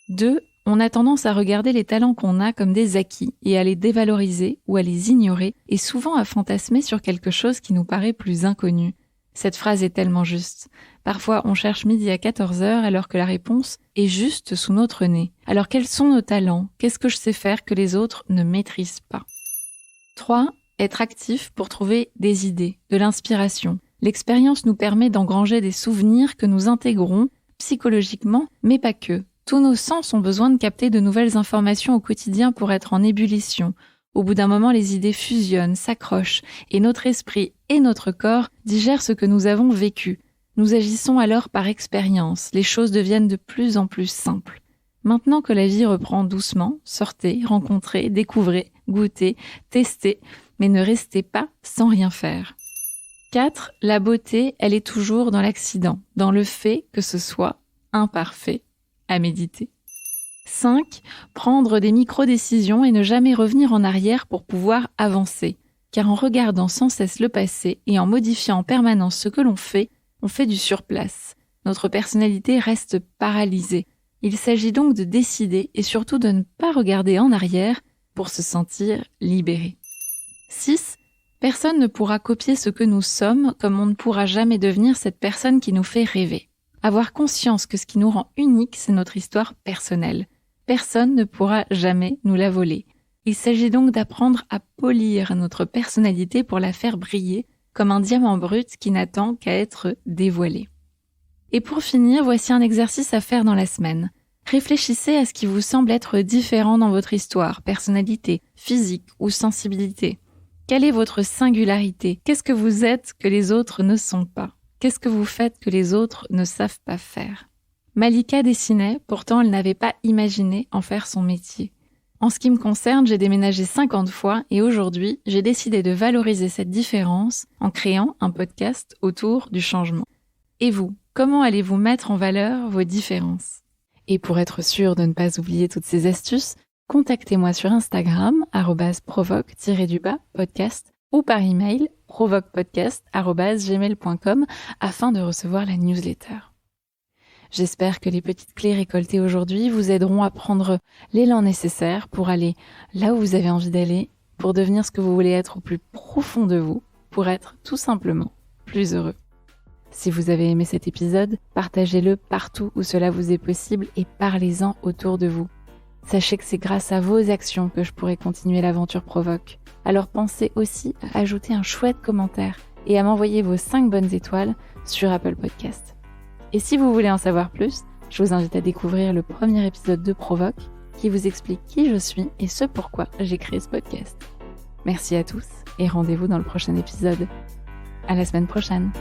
S1: 2. On a tendance à regarder les talents qu'on a comme des acquis et à les dévaloriser ou à les ignorer et souvent à fantasmer sur quelque chose qui nous paraît plus inconnu. Cette phrase est tellement juste. Parfois, on cherche midi à 14h alors que la réponse est juste sous notre nez. Alors quels sont nos talents? Qu'est-ce que je sais faire que les autres ne maîtrisent pas? 3. Être actif pour trouver des idées, de l'inspiration. L'expérience nous permet d'engranger des souvenirs que nous intégrons psychologiquement, mais pas que. Tous nos sens ont besoin de capter de nouvelles informations au quotidien pour être en ébullition. Au bout d'un moment, les idées fusionnent, s'accrochent, et notre esprit et notre corps digèrent ce que nous avons vécu. Nous agissons alors par expérience, les choses deviennent de plus en plus simples. Maintenant que la vie reprend doucement, sortez, rencontrez, découvrez, goûtez, testez, mais ne restez pas sans rien faire. 4. La beauté, elle est toujours dans l'accident, dans le fait que ce soit imparfait. À méditer. 5. Prendre des micro-décisions et ne jamais revenir en arrière pour pouvoir avancer. Car en regardant sans cesse le passé et en modifiant en permanence ce que l'on fait, on fait du surplace. Notre personnalité reste paralysée. Il s'agit donc de décider et surtout de ne pas regarder en arrière pour se sentir libéré. 6. Personne ne pourra copier ce que nous sommes comme on ne pourra jamais devenir cette personne qui nous fait rêver. Avoir conscience que ce qui nous rend unique, c'est notre histoire personnelle. Personne ne pourra jamais nous la voler. Il s'agit donc d'apprendre à polir notre personnalité pour la faire briller comme un diamant brut qui n'attend qu'à être dévoilé. Et pour finir, voici un exercice à faire dans la semaine. Réfléchissez à ce qui vous semble être différent dans votre histoire, personnalité, physique ou sensibilité. Quelle est votre singularité? Qu'est-ce que vous êtes que les autres ne sont pas? Qu'est-ce que vous faites que les autres ne savent pas faire? Malika dessinait, pourtant elle n'avait pas imaginé en faire son métier. En ce qui me concerne, j'ai déménagé 50 fois et aujourd'hui, j'ai décidé de valoriser cette différence en créant un podcast autour du changement. Et vous, comment allez-vous mettre en valeur vos différences? Et pour être sûr de ne pas oublier toutes ces astuces, contactez-moi sur Instagram, @provoque-podcast ou par email provoquepodcast@gmail.com afin de recevoir la newsletter. J'espère que les petites clés récoltées aujourd'hui vous aideront à prendre l'élan nécessaire pour aller là où vous avez envie d'aller, pour devenir ce que vous voulez être au plus profond de vous, pour être tout simplement plus heureux. Si vous avez aimé cet épisode, partagez-le partout où cela vous est possible et parlez-en autour de vous. Sachez que c'est grâce à vos actions que je pourrai continuer l'aventure Provoque. Alors pensez aussi à ajouter un chouette commentaire et à m'envoyer vos 5 bonnes étoiles sur Apple Podcast. Et si vous voulez en savoir plus, je vous invite à découvrir le premier épisode de Provoque qui vous explique qui je suis et ce pourquoi j'ai créé ce podcast. Merci à tous et rendez-vous dans le prochain épisode. À la semaine prochaine.